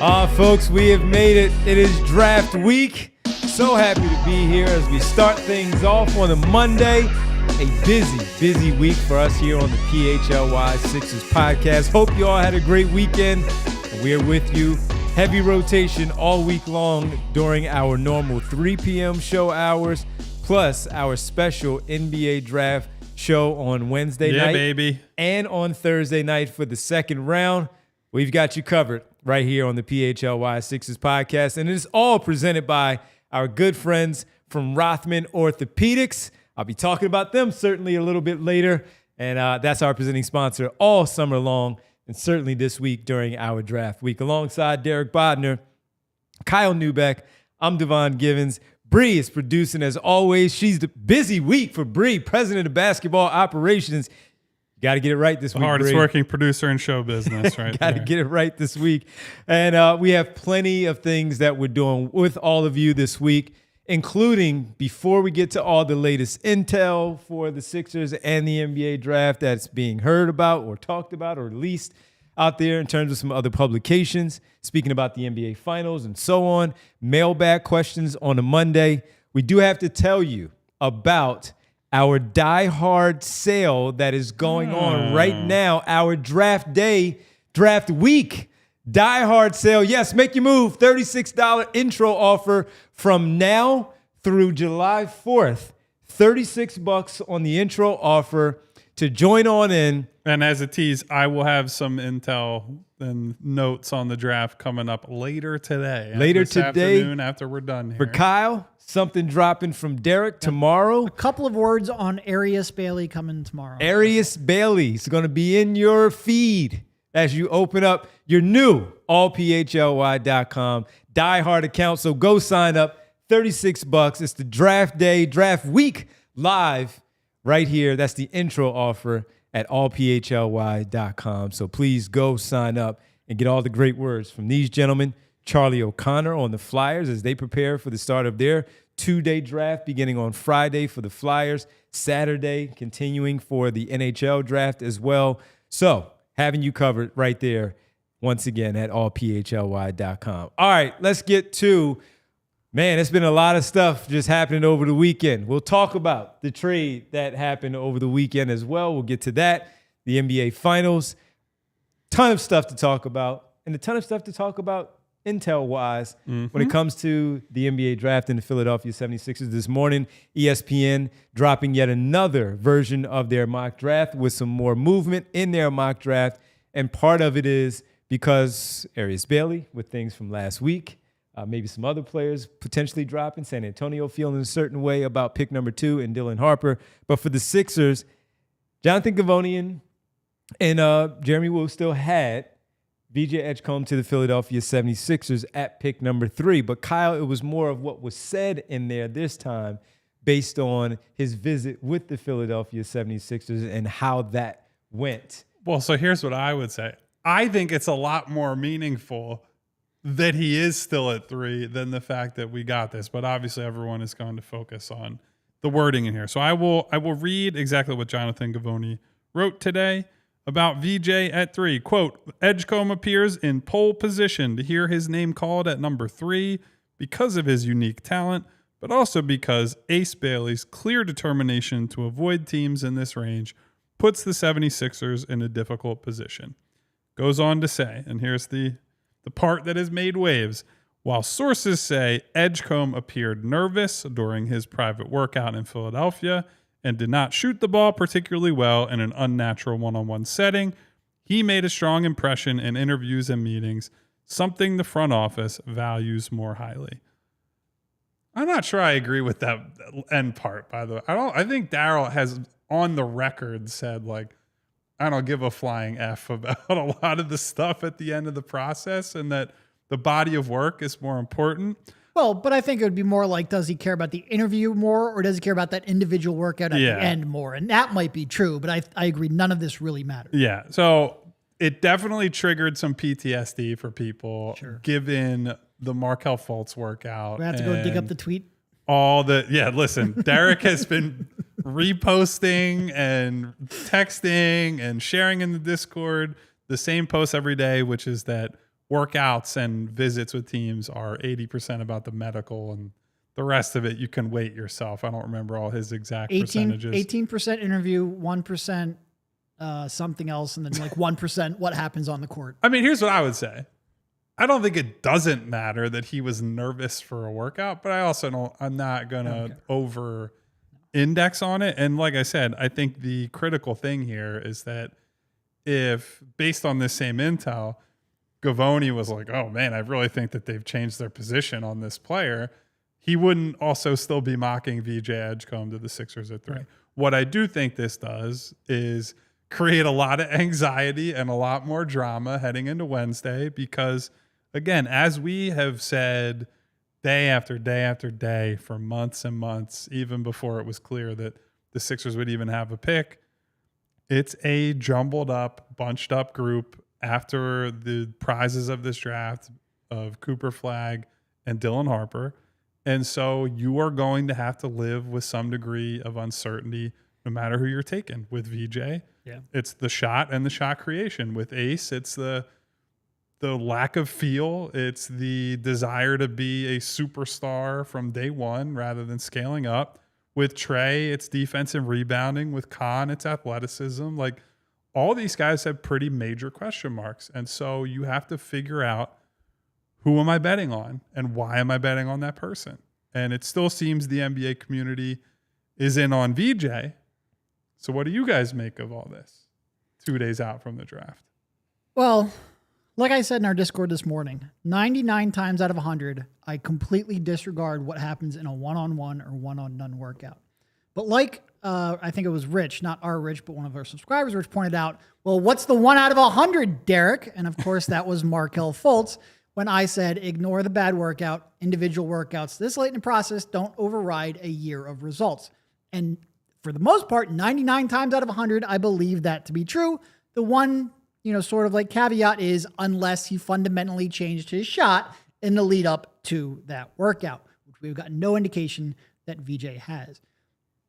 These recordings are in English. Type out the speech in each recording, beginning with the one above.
Folks, we have made it. It is draft week. So happy to be here as we start things off on a Monday. A busy week for us here on the PHLY Sixers podcast. Hope you all had a great weekend. We are with you. Heavy rotation all week long during our normal 3 p.m. show hours, plus our special NBA draft show on Wednesday night. Yeah, baby. And on Thursday night for the second round. We've got you covered right here on the PHLY Sixers podcast. And it is all presented by our good friends from Rothman Orthopedics. I'll be talking about them certainly a little bit later. And that's our presenting sponsor all summer long, and certainly this week during our draft week. Alongside Derek Bodner, Kyle Newbeck, I'm Devon Givens. Bree is producing as always. She's the busy week for Bree, president of basketball operations. Got to get it right this week, hardest Bree. working producer in show business, right? Got to get it right this week. And we have plenty of things that we're doing with all of you this week, including, before we get to all the latest intel for the Sixers and the NBA draft that's being heard about or talked about or released out there in terms of some other publications, speaking about the NBA Finals and so on, mailbag questions on a Monday. We do have to tell you about our Die Hard sale that is going on right now, our draft week Die Hard sale. Yes, make your move. $36 intro offer from now through July 4th. $36 on the intro offer to join on in. And as a tease, I will have some intel and notes on the draft coming up later today. This afternoon after we're done here. For Kyle, something dropping from Derek tomorrow. A couple of words on Arius Bailey coming tomorrow. Arius Bailey is going to be in your feed as you open up your new allphly.com Die Hard account. So go sign up. $36. It's the draft day, draft week live right here. That's the intro offer at allphly.com. So please go sign up and get all the great words from these gentlemen. Charlie O'Connor on the Flyers as they prepare for the start of their 2-day draft beginning on Friday for the Flyers, Saturday continuing for the NHL draft as well. So having you covered right there once again at allphly.com. All right, let's get to, man, it's been a lot of stuff just happening over the weekend. We'll talk about the trade that happened over the weekend as well. We'll get to that, the NBA Finals. Ton of stuff to talk about, and a ton of stuff to talk about intel-wise when it comes to the NBA draft in the Philadelphia 76ers. This morning, ESPN dropping yet another version of their mock draft with some more movement in their mock draft, and part of it is because Arius Bailey, with things from last week, maybe some other players potentially dropping. San Antonio feeling a certain way about pick number 2 and Dylan Harper. But for the Sixers, Jonathan Gavonian and Jeremy Wu still had VJ Edgecombe to the Philadelphia 76ers at pick number 3. But Kyle, it was more of what was said in there this time based on his visit with the Philadelphia 76ers and how that went. Well, so here's what I would say. I think it's a lot more meaningful that he is still at 3 than the fact that we got this. But obviously everyone is going to focus on the wording in here. So I will read exactly what Jonathan Gavoni wrote today about VJ at 3. Quote, Edgecombe appears in pole position to hear his name called at number 3 because of his unique talent, but also because Ace Bailey's clear determination to avoid teams in this range puts the 76ers in a difficult position. Goes on to say, and here's the part that has made waves, while sources say Edgecombe appeared nervous during his private workout in Philadelphia and did not shoot the ball particularly well in an unnatural one-on-one setting, he made a strong impression in interviews and meetings, something the front office values more highly. I'm not sure I agree with that end part, by the way. I think Daryl has on the record said, like, I don't give a flying F about a lot of the stuff at the end of the process and that the body of work is more important. Well, but I think it would be more like, does he care about the interview more or does he care about that individual workout at the end more? And that might be true, but I agree. None of this really matters. Yeah. So it definitely triggered some PTSD for people, given the Markelle Fultz workout. We have to go dig up the tweet. Listen, Derek has been reposting and texting and sharing in the Discord the same post every day, which is that workouts and visits with teams are 80% about the medical, and the rest of it you can weight yourself. I don't remember all his exact percentages. 18% interview, 1% something else, and then like 1% what happens on the court. I mean, here's what I would say. I don't think it doesn't matter that he was nervous for a workout, but I also don't, I'm not going to over index on it. And like I said, I think the critical thing here is that if based on this same intel, Gavoni was like, oh man, I really think that they've changed their position on this player, he wouldn't also still be mocking VJ Edgecombe to the Sixers at 3. Right. What I do think this does is create a lot of anxiety and a lot more drama heading into Wednesday because, again, as we have said day after day after day for months and months, even before it was clear that the Sixers would even have a pick, it's a jumbled up, bunched up group after the prizes of this draft of Cooper Flagg and Dylan Harper. And so you are going to have to live with some degree of uncertainty no matter who you're taking. With VJ, it's the shot and the shot creation. With Ace, it's the lack of feel. It's the desire to be a superstar from day one rather than scaling up. With Tre, it's defensive rebounding. With Khan, it's athleticism. Like, all these guys have pretty major question marks. And so you have to figure out, who am I betting on and why am I betting on that person? And it still seems the NBA community is in on VJ. So what do you guys make of all this 2 days out from the draft? Well, like I said in our Discord this morning, 99 times out of 100, I completely disregard what happens in a one-on-one or one-on-none workout. But like I think it was Rich, not our Rich, but one of our subscribers, Rich pointed out, well, what's the 1 out of 100, Derek? And of course, that was Markelle Fultz. When I said, ignore the bad workout, individual workouts this late in the process don't override a year of results. And for the most part, 99 times out of 100, I believe that to be true. The one, sort of like caveat is unless he fundamentally changed his shot in the lead up to that workout, which we've got no indication that VJ has.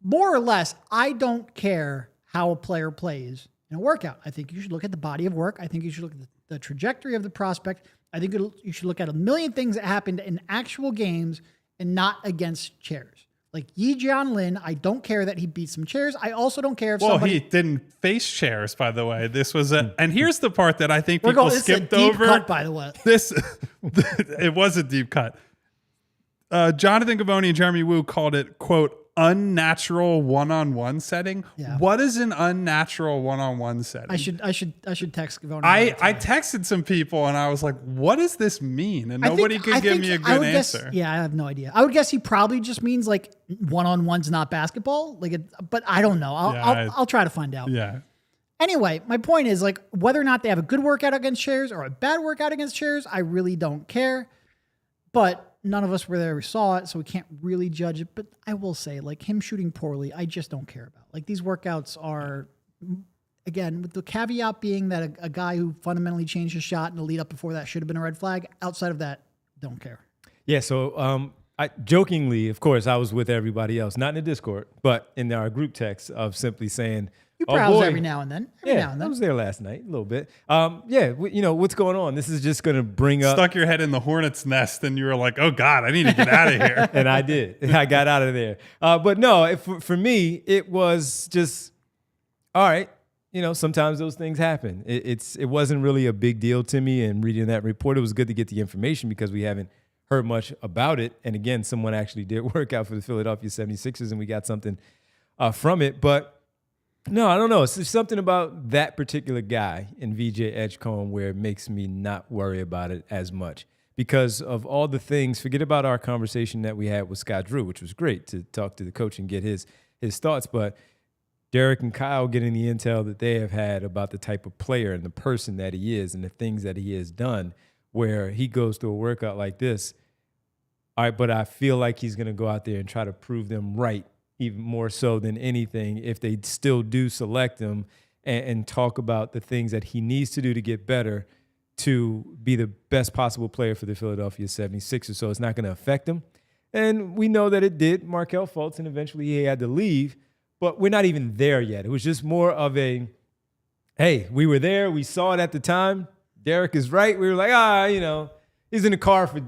More or less, I don't care how a player plays in a workout. I think you should look at the body of work. I think you should look at the trajectory of the prospect. I think you should look at a million things that happened in actual games and not against chairs. Like Yi Jianlin, I don't care that he beat some chairs. I also don't care if he didn't face chairs, by the way. This was and here's the part that I think people skipped over. Deep cut, by the way. It was a deep cut. Jonathan Gavoni and Jeremy Wu called it, quote, unnatural one-on-one setting. Yeah. What is an unnatural one-on-one setting? I should text Gavoni. I texted some people and I was like, what does this mean? And nobody could give me a good answer. I have no idea. I would guess he probably just means like one-on-one's not basketball. But I don't know. I'll try to find out. Yeah. Anyway, my point is like whether or not they have a good workout against chairs or a bad workout against chairs, I really don't care. But none of us were there, we saw it, so we can't really judge it. But I will say, like, him shooting poorly, I just don't care about. Like, these workouts are, again, with the caveat being that a guy who fundamentally changed his shot in the lead up before that should have been a red flag. Outside of that, don't care. Yeah, so I jokingly, of course, I was with everybody else, not in the Discord, but in our group text of simply saying, you browse every now and then. I was there last night, a little bit. What's going on? This is just going to bring up. Stuck your head in the hornet's nest and you were like, oh God, I need to get out of here. And I did. I got out of there. But no, for me, it was just, all right. Sometimes those things happen. It wasn't really a big deal to me. And reading that report, it was good to get the information because we haven't heard much about it. And again, someone actually did work out for the Philadelphia 76ers and we got something from it. But no, I don't know. It's just something about that particular guy in VJ Edgecombe where it makes me not worry about it as much because of all the things. Forget about our conversation that we had with Scott Drew, which was great to talk to the coach and get his thoughts. But Derek and Kyle getting the intel that they have had about the type of player and the person that he is and the things that he has done where he goes through a workout like this. All right, but I feel like he's going to go out there and try to prove them right. Even more so than anything, if they still do select him and talk about the things that he needs to do to get better to be the best possible player for the Philadelphia 76ers. So it's not going to affect him. And we know that it did. Markelle Fultz, and eventually he had to leave. But we're not even there yet. It was just more of a, hey, we were there. We saw it at the time. Derek is right. We were like, he's in the car for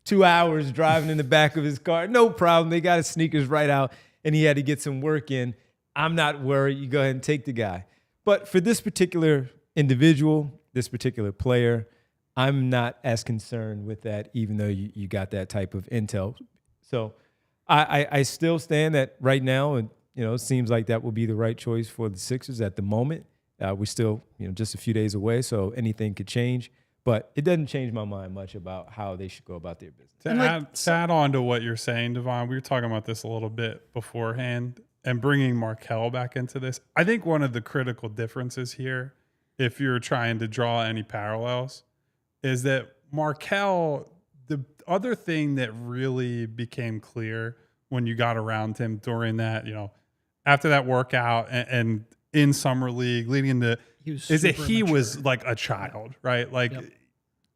2 hours driving in the back of his car. No problem. They got his sneakers right out, and he had to get some work in. I'm not worried. You go ahead and take the guy. But for this particular individual, this particular player, I'm not as concerned with that, even though you got that type of intel. So I still stand that right now, and it seems like that will be the right choice for the Sixers at the moment. We're still just a few days away, so anything could change. But it doesn't change my mind much about how they should go about their business. To add on to what you're saying, Devon, we were talking about this a little bit beforehand, and bringing Markelle back into this. I think one of the critical differences here, if you're trying to draw any parallels, is that Markelle, the other thing that really became clear when you got around him during that, after that workout and in summer league leading into, is that he was like a child, right? Like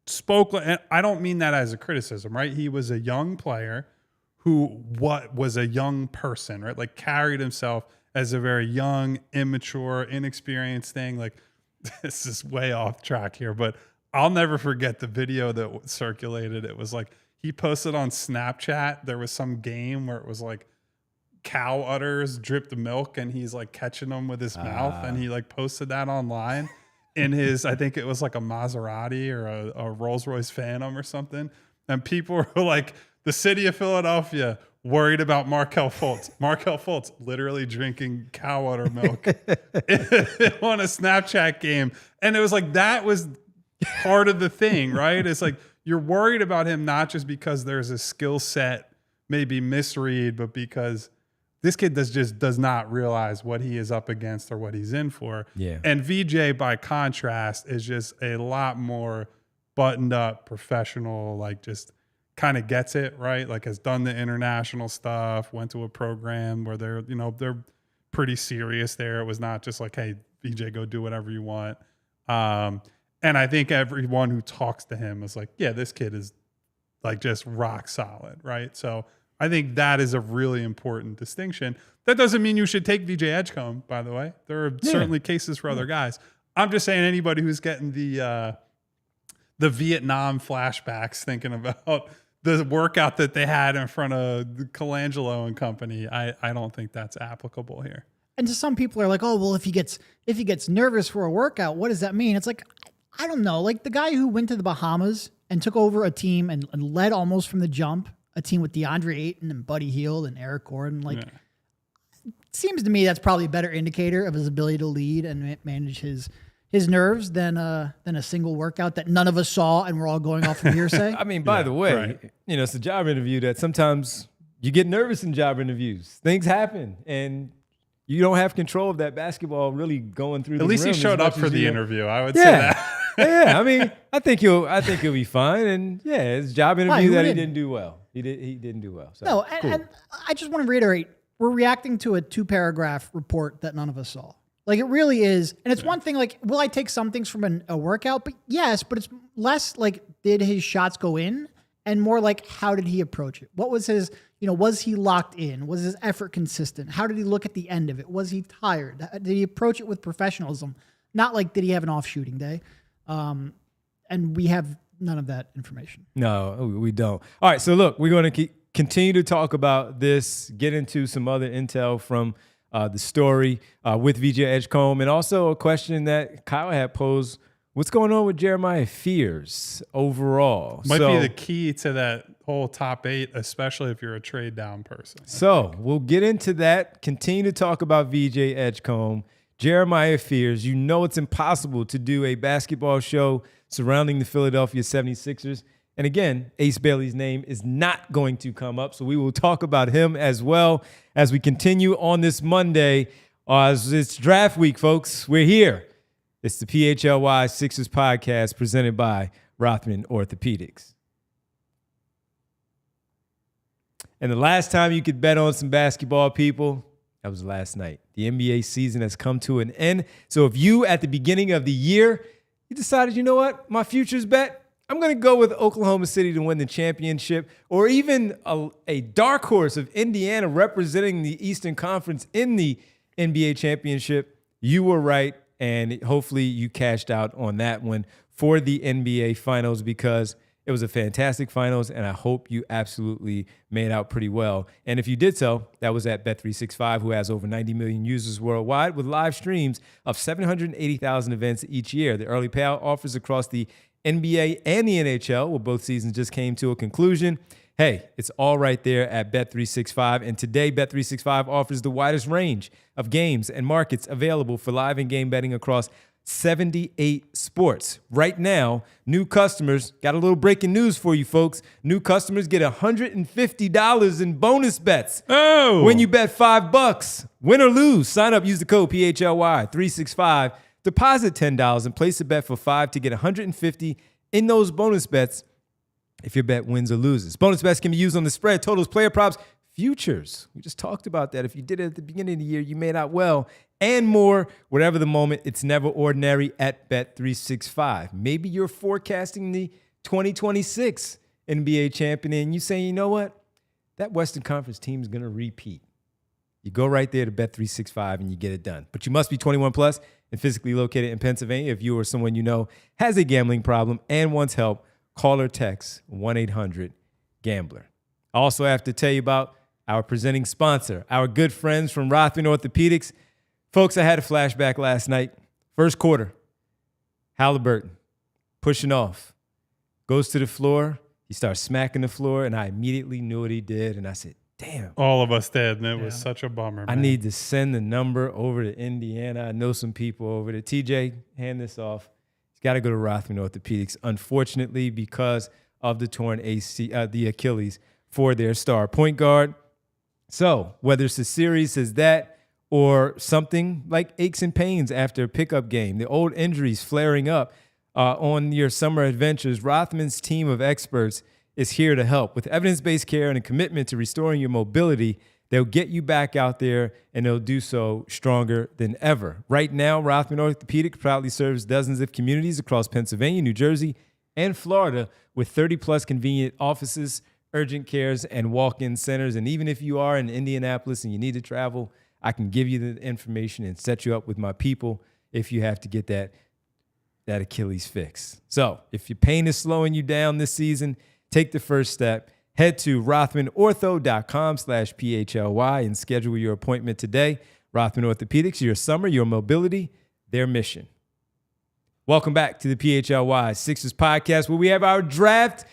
spoke, and I don't mean that as a criticism, right? He was a young player who was a young person, right? Like carried himself as a very young, immature, inexperienced thing. Like this is way off track here, but I'll never forget the video that circulated. It was like he posted on Snapchat. There was some game where it was like cow udders dripped milk, and he's like catching them with his mouth, and he like posted that online in his, I think it was like a Maserati or a Rolls Royce Phantom or something. And people were like, the city of Philadelphia worried about Markelle Fultz. Markelle Fultz literally drinking cow udder milk on a Snapchat game. And it was like, that was part of the thing, right? It's like, you're worried about him, not just because there's a skill set, maybe misread, but because this kid does not realize what he is up against or what he's in for. Yeah. And VJ, by contrast, is just a lot more buttoned up, professional, like just kind of gets it, right? Like has done the international stuff, went to a program where they're pretty serious there. It was not just like, hey, VJ, go do whatever you want. And I think everyone who talks to him is like, yeah, this kid is like just rock solid, right? So I think that is a really important distinction. That doesn't mean you should take VJ Edgecombe, by the way. There are certainly cases for other guys. I'm just saying anybody who's getting the Vietnam flashbacks thinking about the workout that they had in front of Colangelo and company, I don't think that's applicable here. And to some people are like, oh, well, if he gets nervous for a workout, what does that mean? It's like, I don't know. Like the guy who went to the Bahamas and took over a team and led almost from the jump, a team with DeAndre Ayton and Buddy Hield and Eric Gordon. Like, it seems to me that's probably a better indicator of his ability to lead and manage his nerves than a single workout that none of us saw and we're all going off from hearsay. I mean, by the way, it's a job interview that sometimes you get nervous in job interviews. Things happen, and you don't have control of that basketball really going through. At least he showed up for the interview. I would say that. Yeah, I mean, I think he'll be fine. And yeah, it's a job interview that he didn't do well. He didn't do well. So, no, cool. And I just want to reiterate, we're reacting to a 2-paragraph report that none of us saw. Like it really is. And it's one thing, like, will I take some things from a workout? But yes, but it's less like, did his shots go in? And more like, how did he approach it? What was his, was he locked in? Was his effort consistent? How did he look at the end of it? Was he tired? Did he approach it with professionalism? Not like, did he have an off shooting day? And we have none of that information. No, we don't. All right. So look, we're going to continue to talk about this, get into some other intel from the story with VJ Edgecombe, and also a question that Kyle had posed. What's going on with Jeremiah Fears overall? Might be the key to that whole top 8, especially if you're a trade down person. So we'll get into that, continue to talk about VJ Edgecombe, Jeremiah Fears. It's impossible to do a basketball show surrounding the Philadelphia 76ers. And again, Ace Bailey's name is not going to come up, so we will talk about him as well as we continue on this Monday. As it's draft week, folks. We're here. It's the PHLY Sixers podcast presented by Rothman Orthopedics. And the last time you could bet on some basketball, people, that was last night. The NBA season has come to an end. So if you, at the beginning of the year, you decided, you know what, my future's bet, I'm going to go with Oklahoma City to win the championship, or even a dark horse of Indiana representing the Eastern Conference in the NBA championship, you were right. And hopefully you cashed out on that one for the NBA Finals because it was a fantastic finals, and I hope you absolutely made out pretty well. And if you did so, that was at Bet365, who has over 90 million users worldwide with live streams of 780,000 events each year. The early payout offers across the NBA and the NHL, where both seasons just came to a conclusion. Hey, it's all right there at Bet365. And today, Bet365 offers the widest range of games and markets available for live and game betting across 78 sports. Right now, new customers, got a little breaking news for you folks. New customers get $150 in bonus bets. Oh! When you bet $5, win or lose, sign up, use the code PHLY365, deposit $10 and place a bet for $5 to get $150 in those bonus bets if your bet wins or loses. Bonus bets can be used on the spread, totals, player props, futures. We just talked about that. If you did it at the beginning of the year, you made out well. And more, whatever the moment, it's never ordinary at Bet365. Maybe you're forecasting the 2026 NBA champion and you saying, you know what? That Western Conference team is going to repeat. You go right there to Bet365 and you get it done. But you must be 21 plus and physically located in Pennsylvania. If you or someone you know has a gambling problem and wants help, call or text 1-800-GAMBLER. I also have to tell you about our presenting sponsor, our good friends from Rothman Orthopedics. Folks, I had a flashback last night. First quarter, Halliburton pushing off, goes to the floor. He starts smacking the floor, and I immediately knew what he did. And I said, damn. All of us did, and it was such a bummer, I man. need to send the number over to Indiana. I know some people over there. TJ, hand this off. He's got to go to Rothman Orthopedics. Unfortunately, because of the torn the Achilles for their star point guard. So whether it's as serious as that, or something like aches and pains after a pickup game, the old injuries flaring up on your summer adventures, Rothman's team of experts is here to help. With evidence-based care and a commitment to restoring your mobility, they'll get you back out there, and they'll do so stronger than ever. Right now, Rothman Orthopedics proudly serves dozens of communities across Pennsylvania, New Jersey, and Florida with 30-plus convenient offices, urgent cares, and walk-in centers. And even if you are in Indianapolis and you need to travel, I can give you the information and set you up with my people if you have to get that Achilles fix. So if your pain is slowing you down this season, take the first step. Head to rothmanortho.com/PHLY and schedule your appointment today. Rothman Orthopedics, your summer, your mobility, their mission. Welcome back to the PHLY Sixers podcast, where we have our draft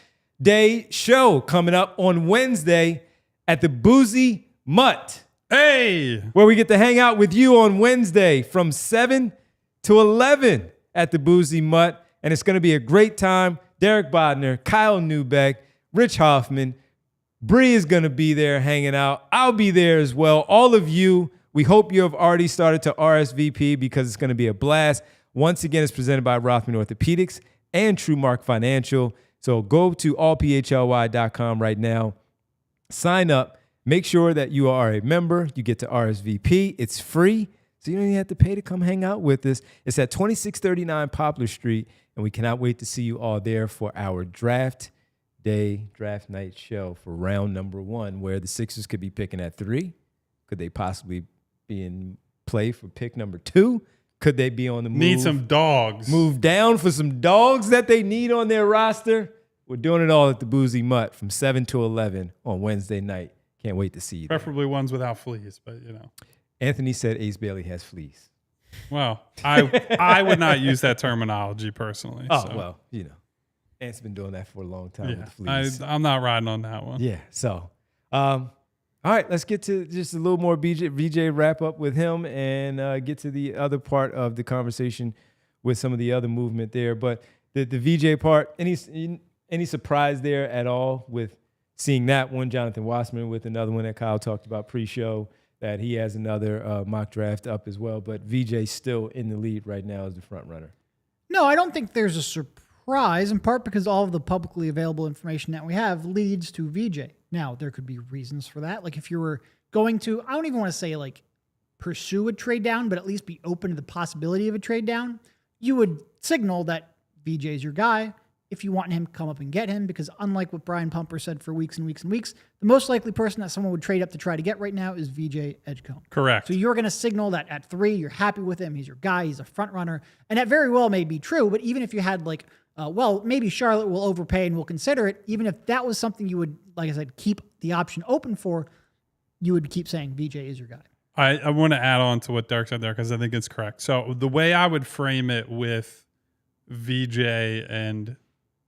day show coming up on Wednesday at the Boozy Mutt. Hey! Where we get to hang out with you on Wednesday from 7 to 11 at the Boozy Mutt. And it's going to be a great time. Derek Bodner, Kyle Neubeck, Rich Hoffman, Bree is going to be there hanging out. I'll be there as well. All of you, we hope you have already started to RSVP because it's going to be a blast. Once again, it's presented by Rothman Orthopedics and TrueMark Financial. So go to allphly.com right now. Sign up. Make sure that you are a member. You get to RSVP. It's free, so you don't even have to pay to come hang out with us. It's at 2639 Poplar Street, and we cannot wait to see you all there for our draft night show for round number 1, where the Sixers could be picking at 3. Could they possibly be in play for pick number 2? Could they be on the move? Need some dogs. Move down for some dogs that they need on their roster? We're doing it all at the Boozy Mutt from 7 to 11 on Wednesday night. Can't wait to see you. Preferably ones without fleas, but you know. Anthony said Ace Bailey has fleas. Well, I would not use that terminology personally. Oh, so. well, you know. Ant's been doing that for a long time Yeah, with fleas. I'm not riding on that one. Yeah, so. All right, let's get to just a little more VJ wrap up with him and get to the other part of the conversation with some of the other movement there. But the VJ part, any surprise there at all with seeing that one, Jonathan Wassman with another one that Kyle talked about pre-show, that he has another mock draft up as well. But VJ still in the lead right now as the front runner. No, I don't think there's a surprise, in part because all of the publicly available information that we have leads to VJ. Now, there could be reasons for that. Like if you were going to, I don't even want to say like pursue a trade down, but at least be open to the possibility of a trade down, you would signal that VJ is your guy. if you want him, come up and get him, because unlike what Brian Pumper said for weeks and weeks and weeks, the most likely person that someone would trade up to try to get right now is VJ Edgecombe. Correct. So you're going to signal that at 3, you're happy with him. He's your guy. He's a front runner. And that very well may be true. But even if you had like, well, maybe Charlotte will overpay and will consider it. Even if that was something you would, like I said, keep the option open for, you would keep saying VJ is your guy. I want to add on to what Derek said there because I think it's correct. So the way I would frame it with VJ and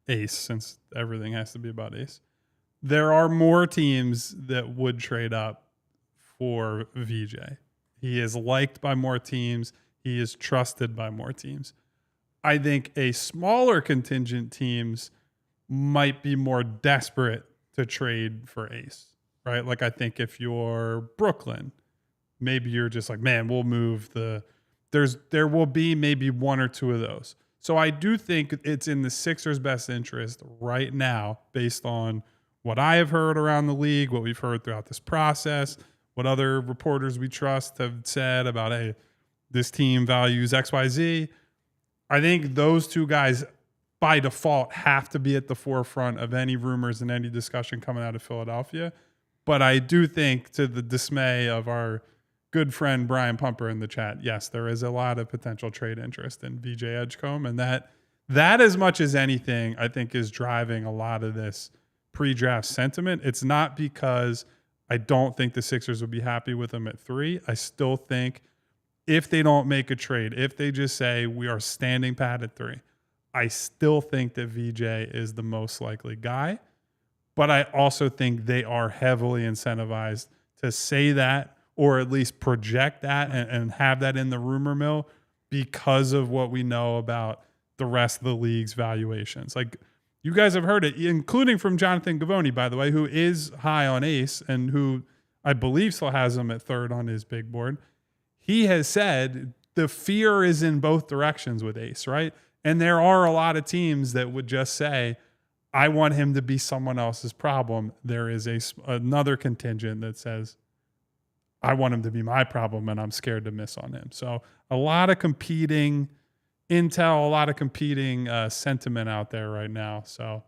Ace, since everything has to be about Ace, there are more teams that would trade up for VJ. He is liked by more teams. He is trusted by more teams. I think a smaller contingent teams might be more desperate to trade for Ace, right? Like I think if you're Brooklyn, maybe you're just like, man, we'll move there will be maybe one or two of those. So I do think it's in the Sixers' best interest right now, based on what I have heard around the league, what we've heard throughout this process, what other reporters we trust have said about, hey, this team values XYZ. I think those two guys by default have to be at the forefront of any rumors and any discussion coming out of Philadelphia. But I do think, to the dismay of our good friend Brian Pumper in the chat, yes, there is a lot of potential trade interest in VJ Edgecombe, and that as much as anything, I think, is driving a lot of this pre-draft sentiment. It's not because I don't think the Sixers would be happy with him at 3. I still think if they don't make a trade, if they just say we are standing pat at 3, I still think that VJ is the most likely guy. But I also think they are heavily incentivized to say that, or at least project that and have that in the rumor mill, because of what we know about the rest of the league's valuations. Like, you guys have heard it, including from Jonathan Gavoni, by the way, who is high on Ace and who I believe still has him at 3rd on his big board. He has said the fear is in both directions with Ace, right? And there are a lot of teams that would just say, I want him to be someone else's problem. There is another contingent that says, I want him to be my problem, and I'm scared to miss on him. So a lot of competing intel, a lot of competing sentiment out there right now. So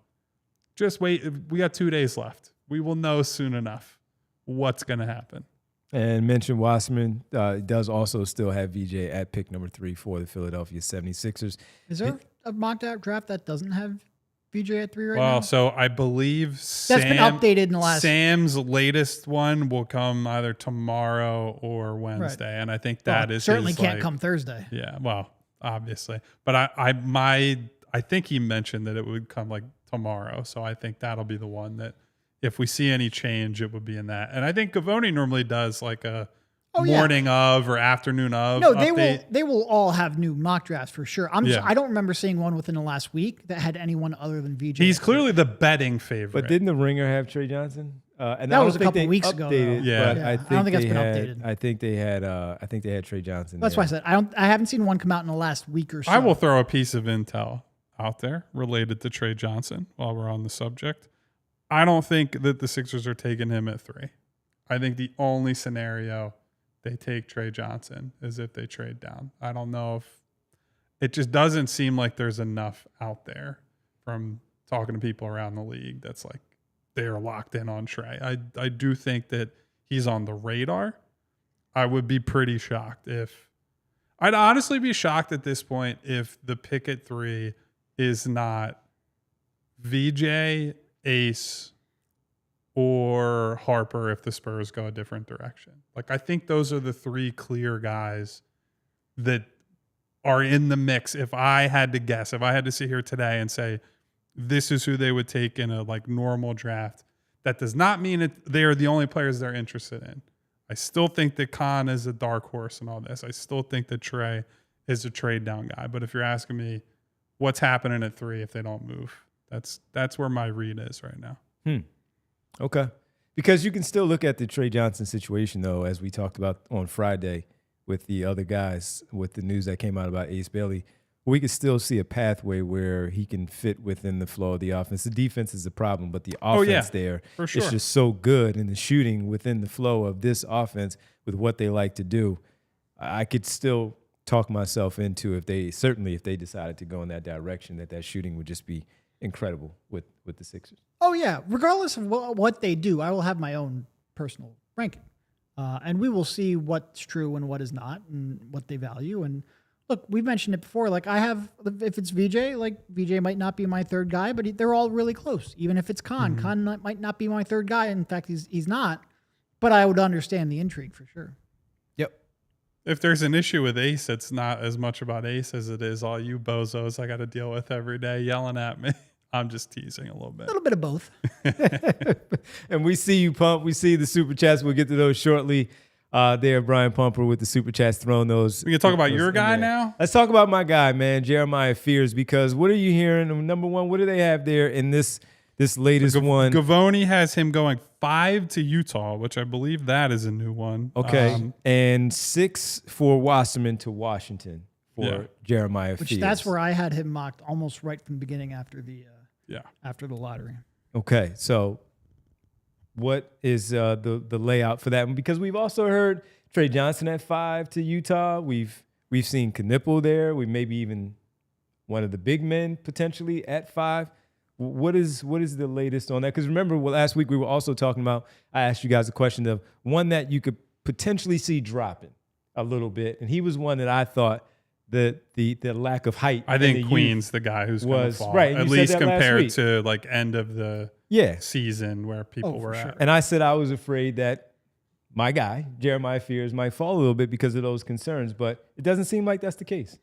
just wait. We got 2 days left. We will know soon enough what's going to happen. And mention Wasserman does also still have VJ at pick number 3 for the Philadelphia 76ers. Is there a mock draft that doesn't have VJ at 3 right now? Well, so I believe that's been updated in the last. Sam's latest one will come either tomorrow or Wednesday, right. And I think that is certainly can't come Thursday. Yeah, well, obviously, but I think he mentioned that it would come like tomorrow, so I think that'll be the one that if we see any change, it would be in that. And I think Gavoni normally does like a morning of or afternoon of. No, update. they will all have new mock drafts for sure. I don't remember seeing one within the last week that had anyone other than VJ. He's clearly the betting favorite. But didn't the Ringer have Tre Johnson? And that was a couple weeks ago. Yeah, but I don't think that's been updated. I think they had Tre Johnson. That's why I said I haven't seen one come out in the last week or so. I will throw a piece of intel out there related to Tre Johnson while we're on the subject. I don't think that the Sixers are taking him at 3. I think the only scenario they take Tre Johnson is if they trade down. I don't know if it just doesn't seem like there's enough out there from talking to people around the league that's like they're locked in on Tre. I do think that he's on the radar. I would be pretty shocked I'd honestly be shocked at this point if the pick at 3 is not VJ, Ace, or Harper if the Spurs go a different direction. Like, I think those are the 3 clear guys that are in the mix. If I had to guess, if I had to sit here today and say, this is who they would take in a like normal draft, that does not mean they are the only players they're interested in. I still think that Khan is a dark horse and all this. I still think that Tre is a trade down guy. But if you're asking me what's happening at 3 if they don't move, that's where my read is right now. Okay. Because you can still look at the Tre Johnson situation, though, as we talked about on Friday with the other guys, with the news that came out about Ace Bailey. We could still see a pathway where he can fit within the flow of the offense. The defense is a problem, but the offense for sure. is just so good, and the shooting within the flow of this offense with what they like to do. I could still talk myself into if they decided to go in that direction, that shooting would just be incredible with the Sixers. Oh yeah, regardless of what they do, I will have my own personal ranking, and we will see what's true and what is not, and what they value. And look, we've mentioned it before. Like I have, if it's VJ, like VJ might not be my third guy, but they're all really close. Even if it's Khan, Khan might not be my third guy. In fact, he's not. But I would understand the intrigue for sure. Yep. If there's an issue with Ace, it's not as much about Ace as it is all you bozos I got to deal with every day yelling at me. I'm just teasing a little bit. A little bit of both. And we see you, Pump. We see the super chats. We'll get to those shortly. There, Brian Pumper with the super chats, throwing those. We can talk about your guy now? Let's talk about my guy, man, Jeremiah Fears, because what are you hearing? Number one, what do they have there in this latest one? Gavoni has him going 5 to Utah, which I believe that is a new one. Okay. And 6 for Wasserman to Washington for Jeremiah Fears. Which that's where I had him mocked almost right from the beginning after the lottery. Okay, so what is the layout for that one? Because we've also heard Tre Johnson at 5 to Utah. We've seen Knipple there. We maybe even one of the big men potentially at 5. What is the latest on that? Because remember, last week we were also talking about, I asked you guys a question of one that you could potentially see dropping a little bit, and he was one that I thought the lack of height. I think Queen's the guy who's going to fall, right, at least compared to like end of the season where people were at. And I said I was afraid that my guy Jeremiah Fears might fall a little bit because of those concerns, but it doesn't seem like that's the case.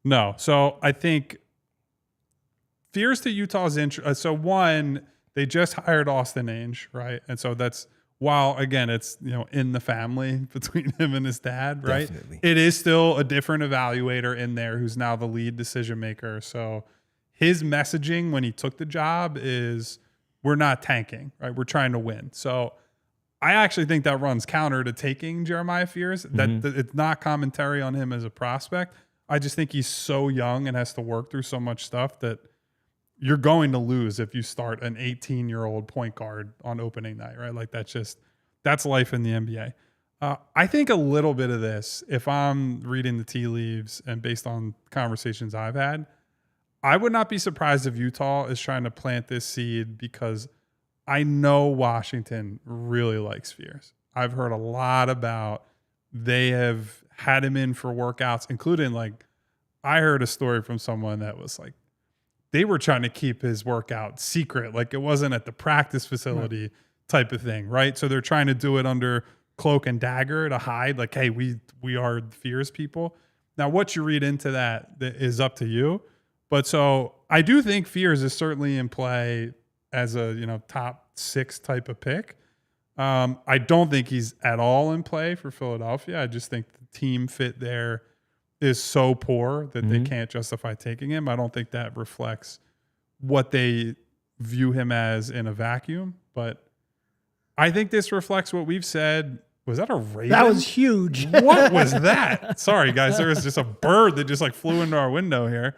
No, so I think Fears to Utah's so one, they just hired Austin Ainge, right? And so that's, while again it's in the family between him and his dad, right? Definitely. It is still a different evaluator in there who's now the lead decision maker. So his messaging when he took the job is, we're not tanking, right? We're trying to win. So I actually think that runs counter to taking Jeremiah Fears. That it's not commentary on him as a prospect. I just think he's so young and has to work through so much stuff that you're going to lose if you start an 18-year-old point guard on opening night, right? Like that's life in the NBA. I think a little bit of this, if I'm reading the tea leaves and based on conversations I've had, I would not be surprised if Utah is trying to plant this seed, because I know Washington really likes Fears. I've heard a lot about, they have had him in for workouts, including like, I heard a story from someone that was like, they were trying to keep his workout secret. Like it wasn't at the practice facility type of thing, right? So they're trying to do it under cloak and dagger to hide, like, hey, we are Fears people. Now, what you read into that is up to you. But so I do think Fears is certainly in play as a top 6 type of pick. I don't think he's at all in play for Philadelphia. I just think the team fit there is so poor that they can't justify taking him. I don't think that reflects what they view him as in a vacuum, but I think this reflects what we've said. Was that a raven? That was huge. What was that? Sorry, guys. There was just a bird that just like flew into our window here.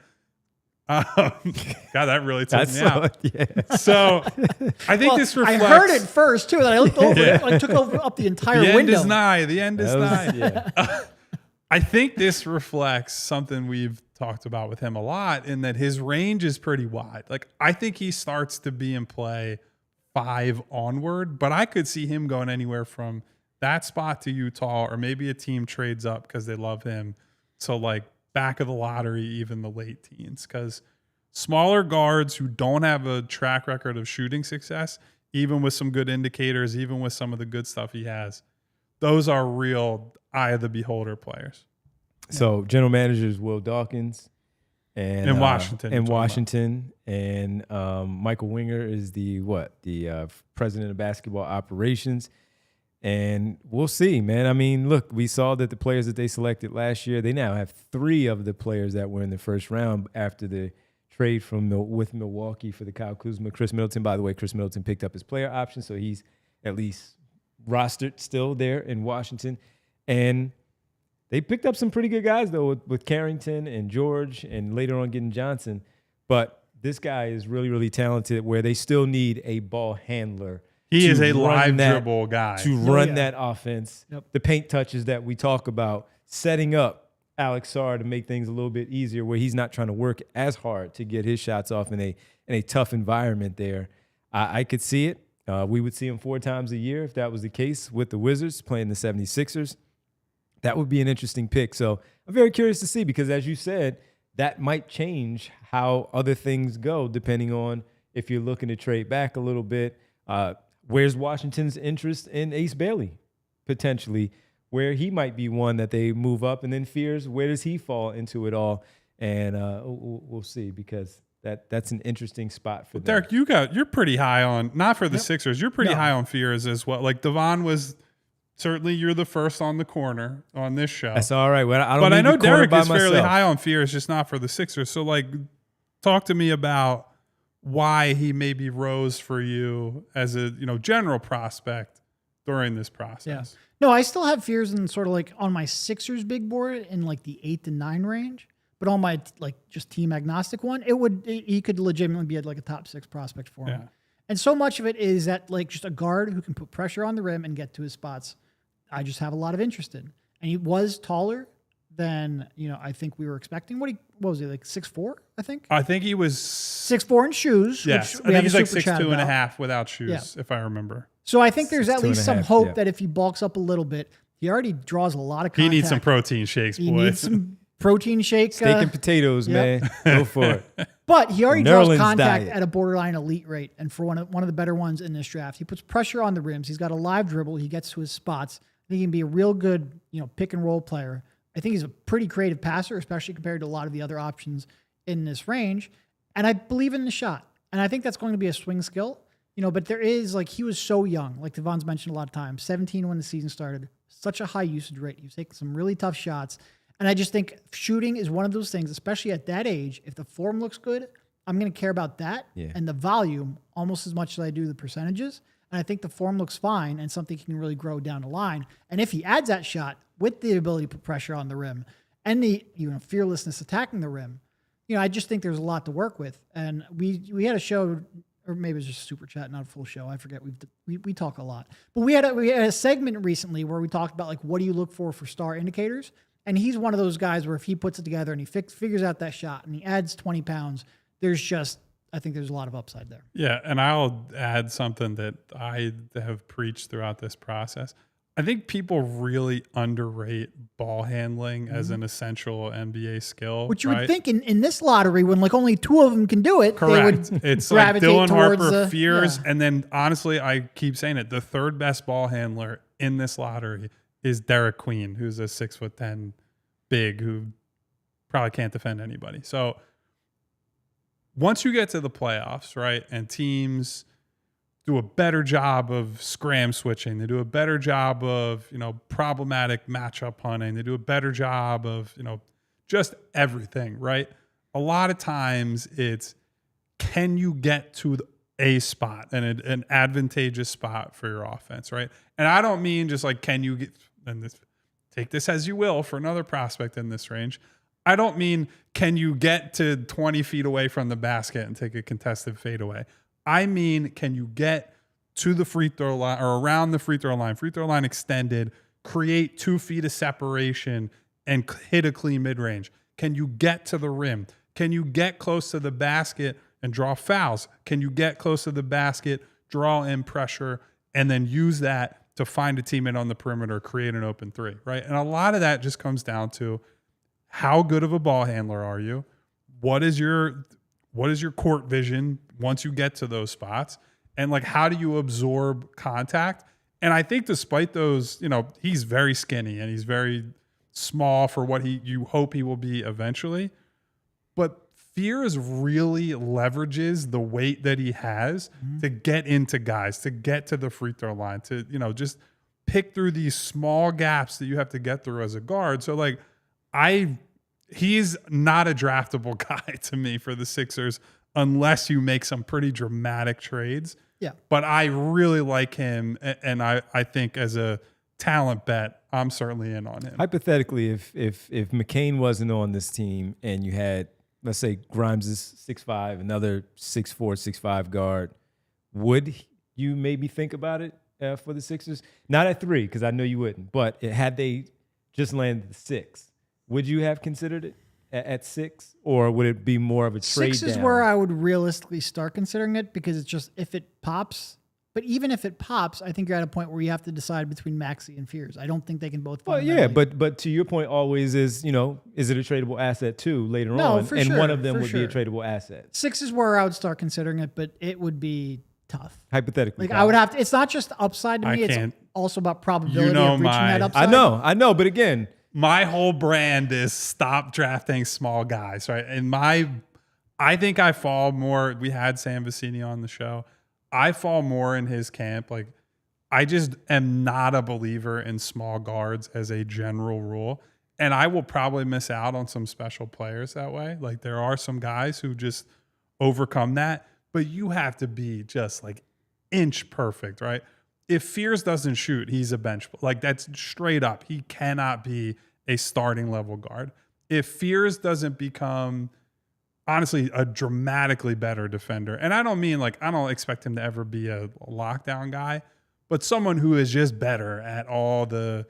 God, that really took me out. Yeah. So I think this reflects. I heard it first too. Then I looked over. I took up the entire window. The end is nigh. The end is nigh. Yeah. I think this reflects something we've talked about with him a lot, in that his range is pretty wide. Like I think he starts to be in play 5 onward, but I could see him going anywhere from that spot to Utah, or maybe a team trades up because they love him. So like back of the lottery, even the late teens, because smaller guards who don't have a track record of shooting success, even with some good indicators, even with some of the good stuff he has, those are real eye of the beholder players. So general manager is Will Dawkins, and in Washington, and Michael Winger is the president of basketball operations. And we'll see, man. I mean, look, we saw that the players that they selected last year, they now have 3 of the players that were in the first round after the trade with Milwaukee for the Kyle Kuzma. Chris Middleton, by the way, Chris Middleton picked up his player option, so he's at least rostered still there in Washington. And they picked up some pretty good guys, though, with Carrington and George, and later on getting Johnson. But this guy is really, really talented, where they still need a ball handler. He is a live dribble guy. To run that offense. Yep. The paint touches that we talk about, setting up Alex Sarr to make things a little bit easier, where he's not trying to work as hard to get his shots off in in a tough environment there. I could see it. We would see him 4 times a year if that was the case with the Wizards playing the 76ers. That would be an interesting pick. So I'm very curious to see, because as you said, that might change how other things go depending on if you're looking to trade back a little bit. Where's Washington's interest in Ace Bailey, potentially, where he might be one that they move up, and then Fears, where does he fall into it all? And we'll see, because that's an interesting spot for them. Derek, you're pretty high on, not for the Sixers, you're pretty high on Fears as well. Like Devon was, certainly you're the first on the corner on this show. That's all right. Well, I know Derek is fairly high on Fears, just not for the Sixers. So like, talk to me about why he maybe rose for you as a general prospect during this process. Yeah. No, I still have Fears in sort of like on my Sixers big board in like the 8 to 9 range, but on my like just team agnostic one, he could legitimately be at like a top 6 prospect for him. Yeah. And so much of it is that like just a guard who can put pressure on the rim and get to his spots. I just have a lot of interest in. And he was taller than, I think we were expecting. What was he, like 6'4", I think? I think he was 6'4" in shoes. Yes, Which I think he's like 6'2" and a half without shoes, if I remember. So I think there's at 6'2" least and a some half, hope that if he bulks up a little bit, he already draws a lot of contact. He needs some protein shakes, boy. He needs some protein shake. Steak and potatoes, man. Go for it. But he already draws Nerlens contact diet. at a borderline elite rate, and for one of the better ones in this draft. He puts pressure on the rims. He's got a live dribble. He gets to his spots. I think he can be a real good, pick and roll player. I think he's a pretty creative passer, especially compared to a lot of the other options in this range. And I believe in the shot. And I think that's going to be a swing skill. But there is, like, he was so young, like Devon's mentioned a lot of times, 17 when the season started, such a high usage rate. He was taking some really tough shots. And I just think shooting is one of those things, especially at that age. If the form looks good, I'm going to care about that and the volume almost as much as I do the percentages. And I think the form looks fine and something he can really grow down the line. And if he adds that shot with the ability to put pressure on the rim and the fearlessness attacking the rim, I just think there's a lot to work with. And we had a show, or maybe it was just a super chat, not a full show. I forget. We talk a lot, but we had a segment recently where we talked about like, what do you look for star indicators? And he's one of those guys where if he puts it together and he figures out that shot and he adds 20 pounds, I think there's a lot of upside there. Yeah, and I'll add something that I have preached throughout this process. I think people really underrate ball handling as an essential NBA skill. Which you would think in this lottery, when like only 2 of them can do it, correct. They would it's like Dylan Harper, Fears, yeah. and then honestly, I keep saying it, the third best ball handler in this lottery is Derek Queen, who's a 6'10" big who probably can't defend anybody. So once you get to the playoffs, right, and teams do a better job of scram switching, they do a better job of, problematic matchup hunting, they do a better job of, just everything, right? A lot of times it's, can you get to a spot and an advantageous spot for your offense, right? And I don't mean just like, can you get, and take this as you will for another prospect in this range. I don't mean, can you get to 20 feet away from the basket and take a contested fadeaway? I mean, can you get to the free throw line or around the free throw line extended, create 2 feet of separation and hit a clean mid-range? Can you get to the rim? Can you get close to the basket and draw fouls? Can you get close to the basket, draw in pressure, and then use that to find a teammate on the perimeter, create an open 3, right? And a lot of that just comes down to, how good of a ball handler are you? What is your court vision once you get to those spots? And like, how do you absorb contact? And I think despite those, he's very skinny and he's very small for what you hope he will be eventually. But Fears really leverages the weight that he has to get into guys, to get to the free throw line, to, just pick through these small gaps that you have to get through as a guard. So like, he's not a draftable guy to me for the Sixers unless you make some pretty dramatic trades. Yeah. But I really like him, and I think as a talent bet, I'm certainly in on him. Hypothetically, if McCain wasn't on this team and you had, let's say, Grimes is 6'5", another 6'4", 6'5" guard, would you maybe think about it for the Sixers? Not at 3, because I know you wouldn't. But had they just landed the 6, would you have considered it at 6, or would it be more of a trade 6 is down? where I would realistically start considering it, because it's just if it pops. But even if it pops, I think you're at a point where you have to decide between Maxey and Fears. I don't think they can both. Well, yeah, but to your point always is, is it a tradable asset too later on? For and sure, one of them for would be a sure. tradable asset. 6 is where I would start considering it, but it would be tough. Hypothetically. Like I would have to. It's not just upside to me. can't. It's also about probability You know of reaching that upside. I know, but again, My whole brand is stop drafting small guys, right? And I think I fall more. We had Sam Vecini on the show. I fall more in his camp. Like, I just am not a believer in small guards as a general rule. And I will probably miss out on some special players that way. Like, there are some guys who just overcome that, but you have to be just like inch perfect, right? If Fears doesn't shoot, he's a bench. Like, that's straight up. He cannot be a starting level guard. If Fears doesn't become, honestly, a dramatically better defender, and I don't mean like, I don't expect him to ever be a lockdown guy, but someone who is just better at all the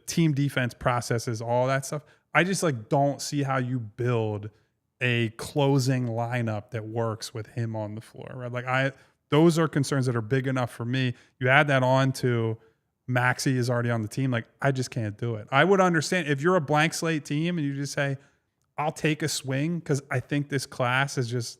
team defense processes, all that stuff. I just like don't see how you build a closing lineup that works with him on the floor, right? Like those are concerns that are big enough for me. You add that on to Maxey is already on the team. Like, I just can't do it. I would understand if you're a blank slate team and you just say, I'll take a swing, because I think this class is just,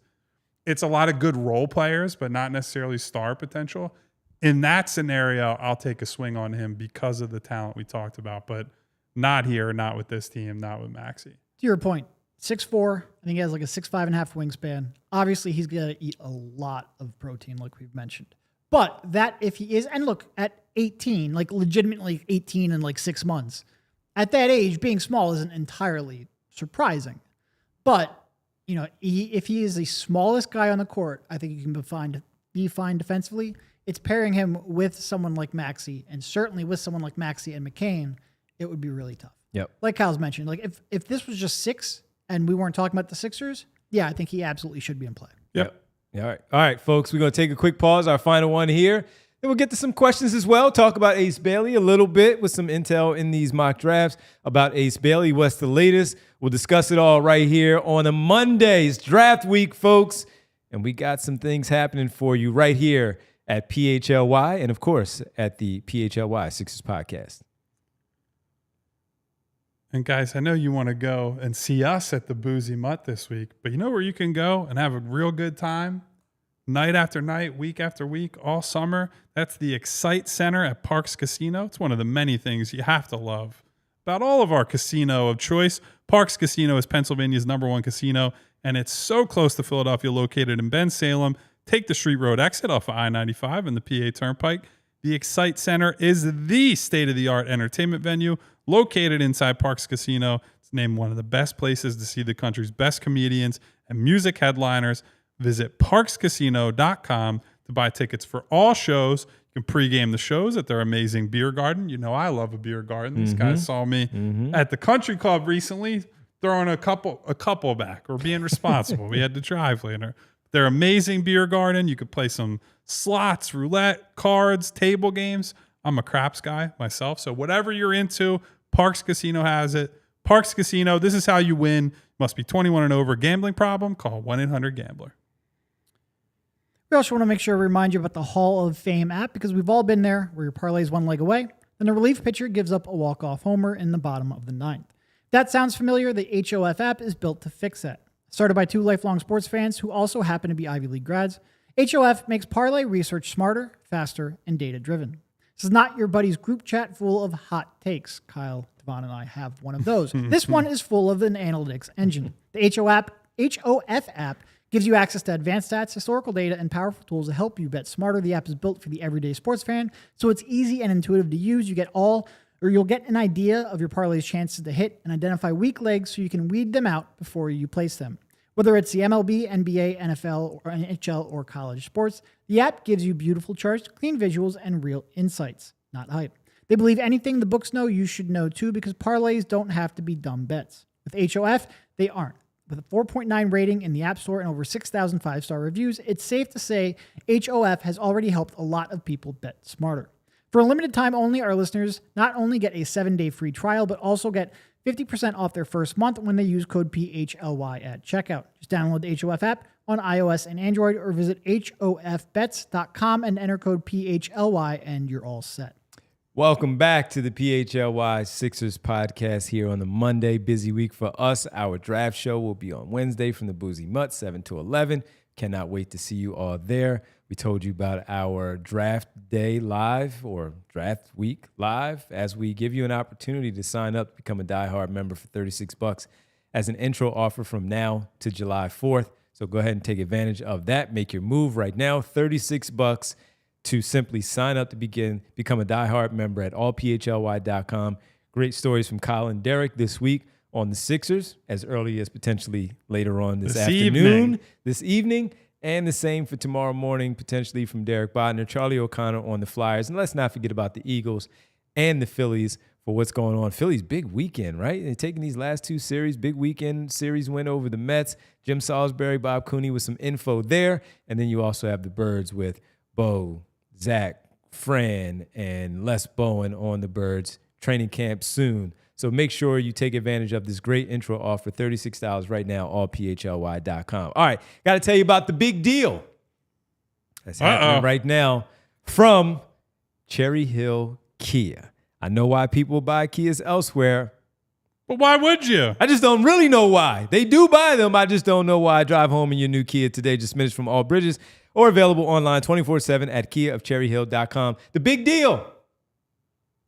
it's a lot of good role players, but not necessarily star potential. In that scenario, I'll take a swing on him because of the talent we talked about, but not here, not with this team, not with Maxey. To your point, 6'4", I think he has like a 6'5.5" wingspan. Obviously, he's going to eat a lot of protein, like we've mentioned. But that if he is, and look, at 18, like legitimately 18 in like 6 months, at that age, being small isn't entirely surprising. But, if he is the smallest guy on the court, I think you can be fine defensively. It's pairing him with someone like Maxey, and certainly with someone like Maxey and McCain, it would be really tough. Yep. Like Kyle's mentioned, like if this was just 6 and we weren't talking about the Sixers, yeah, I think he absolutely should be in play. Yep. All right, folks, we're going to take a quick pause, our final one here. Then we'll get to some questions as well, talk about Ace Bailey a little bit with some intel in these mock drafts about Ace Bailey. What's the latest? We'll discuss it all right here on a Monday. It's draft week, folks, and we got some things happening for you right here at PHLY and, of course, at the PHLY Sixers podcast. And guys, I know you want to go and see us at the Boozy Mutt this week, but you know where you can go and have a real good time? Night after night, week after week, all summer. That's the Excite Center at Parks Casino. It's one of the many things you have to love about all of our casino of choice. Parks Casino is Pennsylvania's #1 casino, and it's so close to Philadelphia, located in Bensalem. Take the Street Road exit off of I-95 and the PA Turnpike. The Excite Center is the state-of-the-art entertainment venue located inside Parks Casino. It's named one of the best places to see the country's best comedians and music headliners. Visit parkscasino.com to buy tickets for all shows. You can pregame the shows at their amazing beer garden. You know I love a beer garden. These guys saw me at the country club recently throwing a couple back. We're being responsible. We had to drive later. Their amazing beer garden. You could play some slots, roulette, cards, table games. I'm a craps guy myself, so whatever you're into, Parks Casino has it. Parks Casino, this is how you win. Must be 21 and over. Gambling problem? Call 1-800-GAMBLER. We also want to make sure to remind you about the Hall of Fame app, because we've all been there where your parlay is one leg away, and the relief pitcher gives up a walk-off homer in the bottom of the ninth. If that sounds familiar, the HOF app is built to fix that. Started by 2 lifelong sports fans who also happen to be Ivy League grads, HOF makes parlay research smarter, faster, and data-driven. This is not your buddy's group chat full of hot takes. Kyle, Devon, and I have one of those. This one is full of an analytics engine. The HOF app gives you access to advanced stats, historical data, and powerful tools to help you bet smarter. The app is built for the everyday sports fan, so it's easy and intuitive to use. You'll get an idea of your parlay's chances to hit and identify weak legs so you can weed them out before you place them. Whether it's the MLB, NBA, NFL, or NHL, or college sports, the app gives you beautiful charts, clean visuals, and real insights, not hype. They believe anything the books know, you should know too, because parlays don't have to be dumb bets. With HOF, they aren't. With a 4.9 rating in the App Store and over 6,000 5-star reviews, it's safe to say HOF has already helped a lot of people bet smarter. For a limited time only, our listeners not only get a 7-day free trial, but also get 50% off their first month when they use code PHLY at checkout. Just download the HOF app on iOS and Android or visit hofbets.com and enter code PHLY and you're all set. Welcome back to the PHLY Sixers podcast here on the Monday. Busy week for us. Our draft show will be on Wednesday from the Boozy Mutt, 7 to 11. Cannot wait to see you all there. We told you about our draft day live or draft week live as we give you an opportunity to sign up to become a diehard member for $36 as an intro offer from now to July 4th. So go ahead and take advantage of that. Make your move right now. $36 to simply sign up to become a diehard member at allphly.com. Great stories from Kyle and Derek this week on the Sixers as early as potentially later on this evening. And the same for tomorrow morning, potentially from Derek Bodner, Charlie O'Connor on the Flyers. And let's not forget about the Eagles and the Phillies for what's going on. Phillies, big weekend, right? They're taking these last two series, big weekend series win over the Mets. Jim Salisbury, Bob Cooney with some info there. And then you also have the Birds with Bo, Zach, Fran, and Les Bowen on the Birds. Training camp soon. So make sure you take advantage of this great intro offer, $36 right now, allphly.com. All right, got to tell you about the big deal that's happening right now from Cherry Hill Kia. I know why people buy Kias elsewhere. But why would you? I just don't really know why. They do buy them. I just don't know why. Drive home in your new Kia today, just minutes from all bridges, or available online 24/7 at kiaofcherryhill.com. The big deal.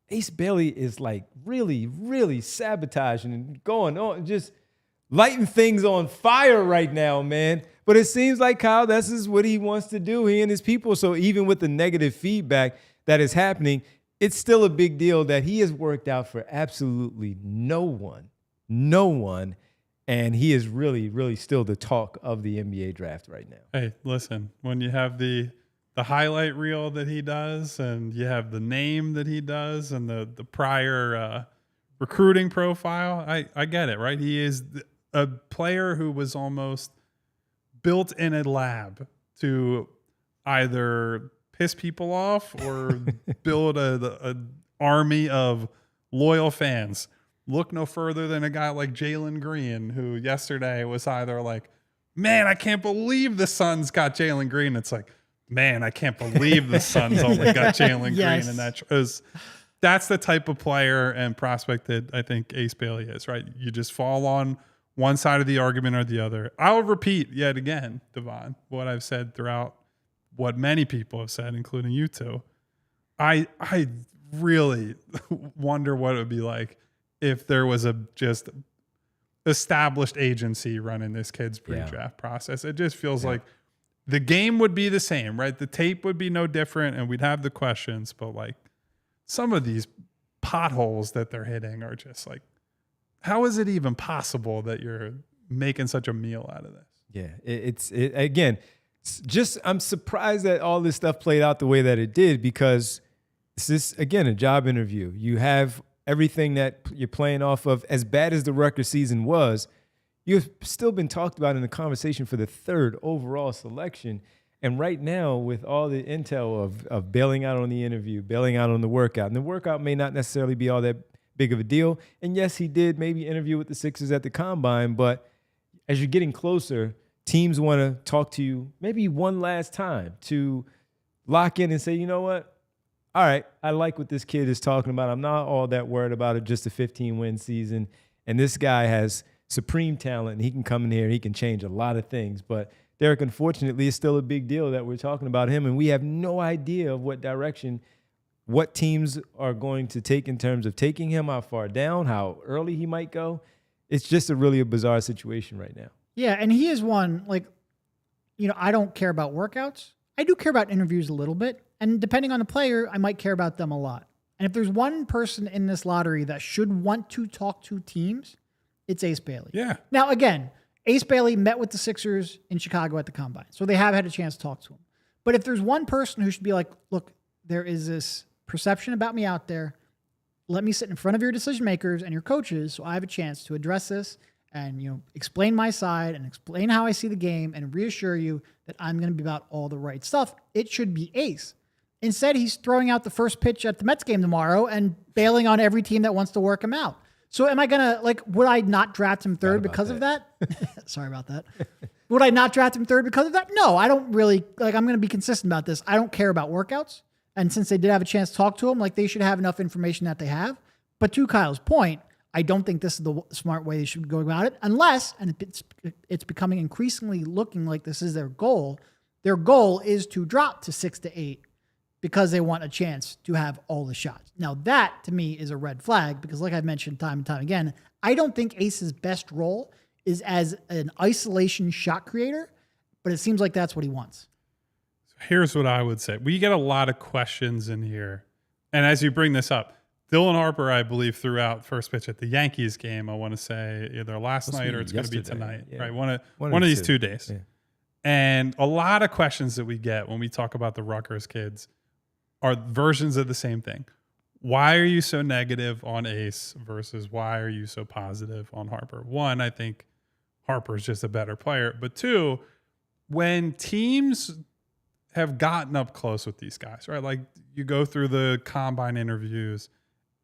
Ace Bailey is like really, really sabotaging and going on, just lighting things on fire right now, man. But it seems like, Kyle, this is what he wants to do, he and his people. So even with the negative feedback that is happening, it's still a big deal that he has worked out for absolutely no one. And he is really, really still the talk of the NBA draft right now. Hey, listen, when you have the highlight reel that he does and you have the name that he does and the prior recruiting profile, I get it, right? He is a player who was almost built in a lab to either piss people off or build an army of loyal fans. Look no further than a guy like Jalen Green, who yesterday was either like, man, I can't believe the Suns got Jalen Green. It's like, man, I can't believe the Suns only got Jalen Green. And that's the type of player and prospect that I think Ace Bailey is, right? You just fall on one side of the argument or the other. I'll repeat yet again, Devon, what I've said throughout what many people have said, including you two. I really wonder what it would be like if there was a just established agency running this kid's pre-draft process. It just feels like the game would be the same, right? The tape would be no different and we'd have the questions, but like some of these potholes that they're hitting are just like, how is it even possible that you're making such a meal out of this? Yeah, again, just I'm surprised that all this stuff played out the way that it did, because this is, again, a job interview. You have everything that you're playing off of. As bad as the record season was, you've still been talked about in the conversation for the third overall selection. And right now, with all the intel of bailing out on the interview, bailing out on the workout, and the workout may not necessarily be all that big of a deal. And yes, he did maybe interview with the Sixers at the Combine, but as you're getting closer, teams want to talk to you maybe one last time to lock in and say, you know what? All right, I like what this kid is talking about. I'm not all that worried about it, just a 15-win season. And this guy has supreme talent, and he can come in here and he can change a lot of things. But Derek, unfortunately, it's still a big deal that we're talking about him, and we have no idea of what direction, what teams are going to take in terms of taking him, how far down, how early he might go. It's just a bizarre situation right now. Yeah, and he is one, like, you know, I don't care about workouts. I do care about interviews a little bit. And depending on the player, I might care about them a lot. And if there's one person in this lottery that should want to talk to teams, it's Ace Bailey. Yeah. Now, again, Ace Bailey met with the Sixers in Chicago at the Combine, so they have had a chance to talk to him. But if there's one person who should be like, look, there is this perception about me out there. Let me sit in front of your decision makers and your coaches so I have a chance to address this and, you know, explain my side and explain how I see the game and reassure you that I'm going to be about all the right stuff. It should be Ace. Instead, he's throwing out the first pitch at the Mets game tomorrow and bailing on every team that wants to work him out. So am I gonna would I not draft him third because of that? Sorry about that. Would I not draft him third because of that? No, I don't really I'm gonna be consistent about this. I don't care about workouts. And since they did have a chance to talk to him, they should have enough information that they have. But to Kyle's point, I don't think this is the smart way they should go about it, unless, and it's becoming increasingly looking like this is their goal. Their goal is to drop to 6 to 8 because they want a chance to have all the shots. Now that to me is a red flag because like I've mentioned time and time again, I don't think Ace's best role is as an isolation shot creator, but it seems like that's what he wants. Here's what I would say. We get a lot of questions in here. And as you bring this up, Dylan Harper, I believe, threw out first pitch at the Yankees game. I want to say either last night or it's going to be tonight, right? One of these 2 days. Yeah. And a lot of questions that we get when we talk about the Rutgers kids are versions of the same thing. Why are you so negative on Ace versus why are you so positive on Harper? One, I think Harper is just a better player. But two, when teams have gotten up close with these guys, right? Like you go through the combine interviews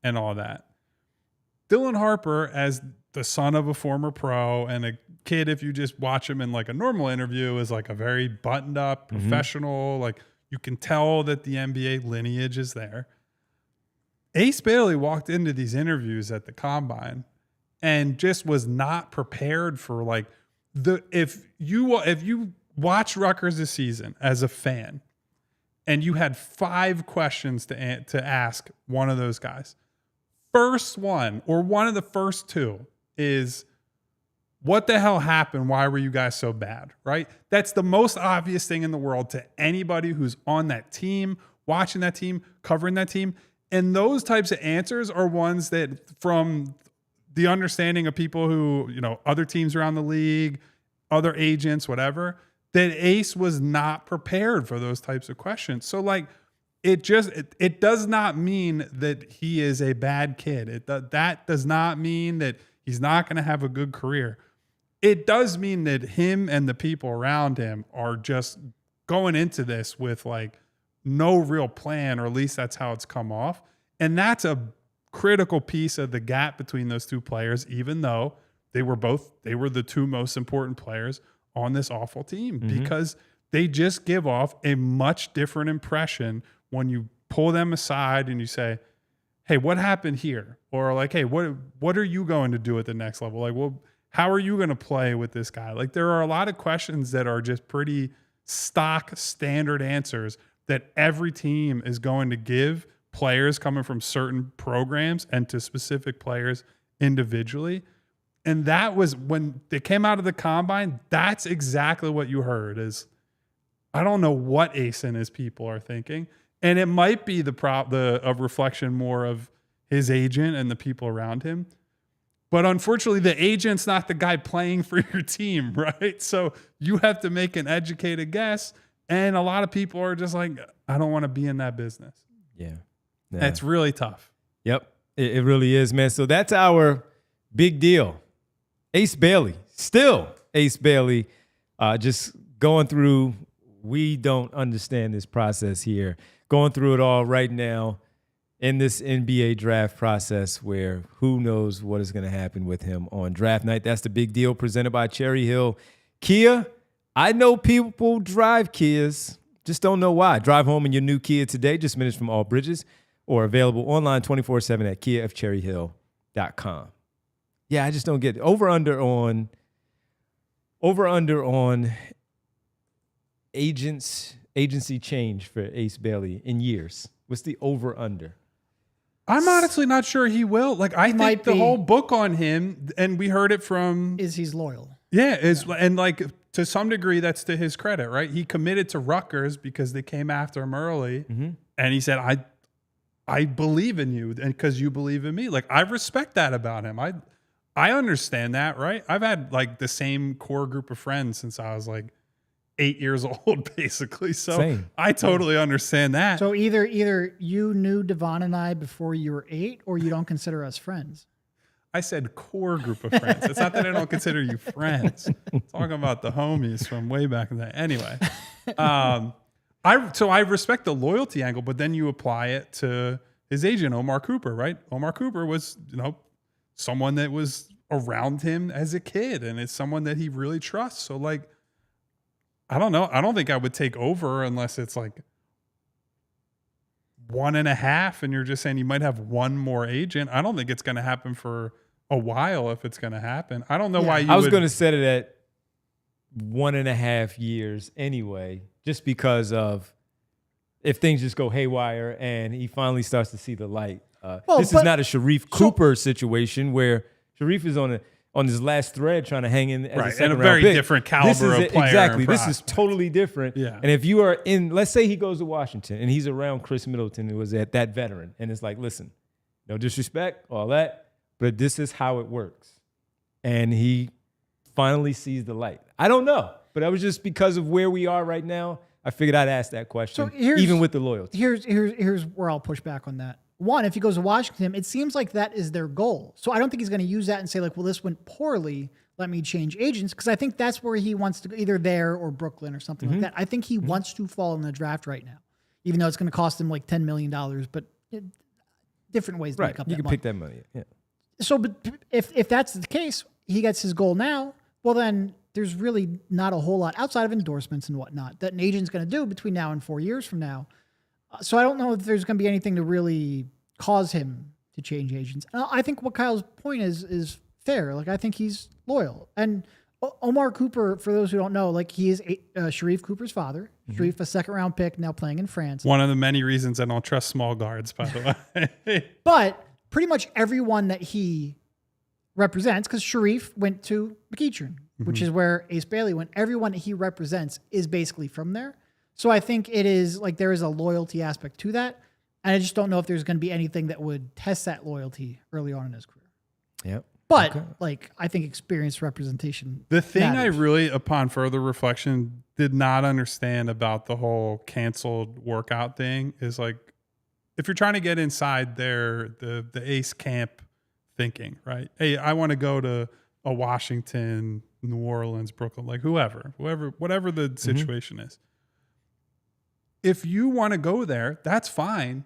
and all that. Dylan Harper, as the son of a former pro and a kid, if you just watch him in a normal interview, is a very buttoned up professional. You can tell that the NBA lineage is there. Ace Bailey walked into these interviews at the combine and just was not prepared for if you watch Rutgers this season as a fan and you had 5 questions to ask one of those guys. First one, or one of the first 2, is what the hell happened? Why were you guys so bad, right? That's the most obvious thing in the world to anybody who's on that team, watching that team, covering that team. And those types of answers are ones that, from the understanding of people who, other teams around the league, other agents, whatever, that Ace was not prepared for those types of questions. So it does not mean that he is a bad kid. That does not mean that he's not going to have a good career. It does mean that him and the people around him are just going into this with no real plan, or at least that's how it's come off. And that's a critical piece of the gap between those two players, even though they were the 2 most important players on this awful team, because they just give off a much different impression when you pull them aside and you say, hey, what happened here? Or hey, what are you going to do at the next level? How are you going to play with this guy? There are a lot of questions that are just pretty stock standard answers that every team is going to give players coming from certain programs and to specific players individually. And that was when they came out of the combine. That's exactly what you heard is, I don't know what Ace and his people are thinking. And it might be a reflection more of his agent and the people around him. But unfortunately, the agent's not the guy playing for your team, right? So you have to make an educated guess. And a lot of people are just I don't want to be in that business. Yeah. That's really tough. Yep. It really is, man. So that's our big deal. Ace Bailey, still Ace Bailey, just going through, we don't understand this process here, going through it all right now in this NBA draft process where who knows what is going to happen with him on draft night. That's the big deal presented by Cherry Hill Kia. I know people drive Kias, just don't know why. Drive home in your new Kia today, just minutes from all bridges, or available online 24/7 at kiafcherryhill.com. Yeah, I just don't get it. Over under on agency change for Ace Bailey in years. What's the over under? I'm honestly not sure he will. I think the whole book on him, and we heard it from, is he's loyal. Yeah, and to some degree that's to his credit, right? He committed to Rutgers because they came after him early, and he said, I believe in you, and because you believe in me. I respect that about him. I understand that, right? I've had the same core group of friends since I was 8 years old, basically. So same. I totally understand that. So either you knew Devon and I before you were 8, or you don't consider us friends. I said core group of friends. It's not that I don't consider you friends. I'm talking about the homies from way back in the day. Anyway, I respect the loyalty angle, but then you apply it to his agent, Omar Cooper, right? Omar Cooper was, someone that was around him as a kid, and it's someone that he really trusts. So like, I don't know. I don't think I would take over unless it's like 1.5 and you're just saying you might have one more agent. I don't think it's going to happen for a while if it's going to happen. I don't know why you I was going to set it at 1.5 years anyway, just because of if things just go haywire and he finally starts to see the light. This is not a Sharif Cooper situation where Sharif is on his last thread trying to hang in as a second and a round very pick. different caliber of player. Exactly. This is totally different. Yeah. And if you are in, let's say he goes to Washington and he's around Chris Middleton, who was that veteran, and it's like, listen, no disrespect, all that, but this is how it works. And he finally sees the light. I don't know, but that was just because of where we are right now. I figured I'd ask that question, even with the loyalty. Here's where I'll push back on that. One, if he goes to Washington, it seems like that is their goal. So I don't think he's going to use that and say like, well, this went poorly, let me change agents. Because I think that's where he wants to go, either there or Brooklyn or something like that. I think he wants to fall in the draft right now, even though it's going to cost him like $10 million, but different ways to make up that money. You can pick that money. Yeah. So, but if that's the case, he gets his goal now, well, then there's really not a whole lot outside of endorsements and whatnot that an agent's going to do between now and 4 years from now. So I don't know if there's going to be anything to really cause him to change agents. I think what Kyle's point is fair. Like, I think he's loyal. And Omar Cooper, for those who don't know, like he is Sharif Cooper's father. Sharif, a second-round pick, now playing in France. One of the many reasons I don't trust small guards, by the way. But pretty much everyone that he represents, because Sharif went to McEachern, which is where Ace Bailey went. Everyone that he represents is basically from there. So I think it is like there is a loyalty aspect to that. And I just don't know if there's going to be anything that would test that loyalty early on in his career. Yep. But like, I think experienced representation. The thing matters. I really, upon further reflection, did not understand about the whole canceled workout thing is like, if you're trying to get inside the Ace camp thinking, right? Hey, I want to go to a Washington, New Orleans, Brooklyn, like whatever the situation is. If you want to go there, that's fine.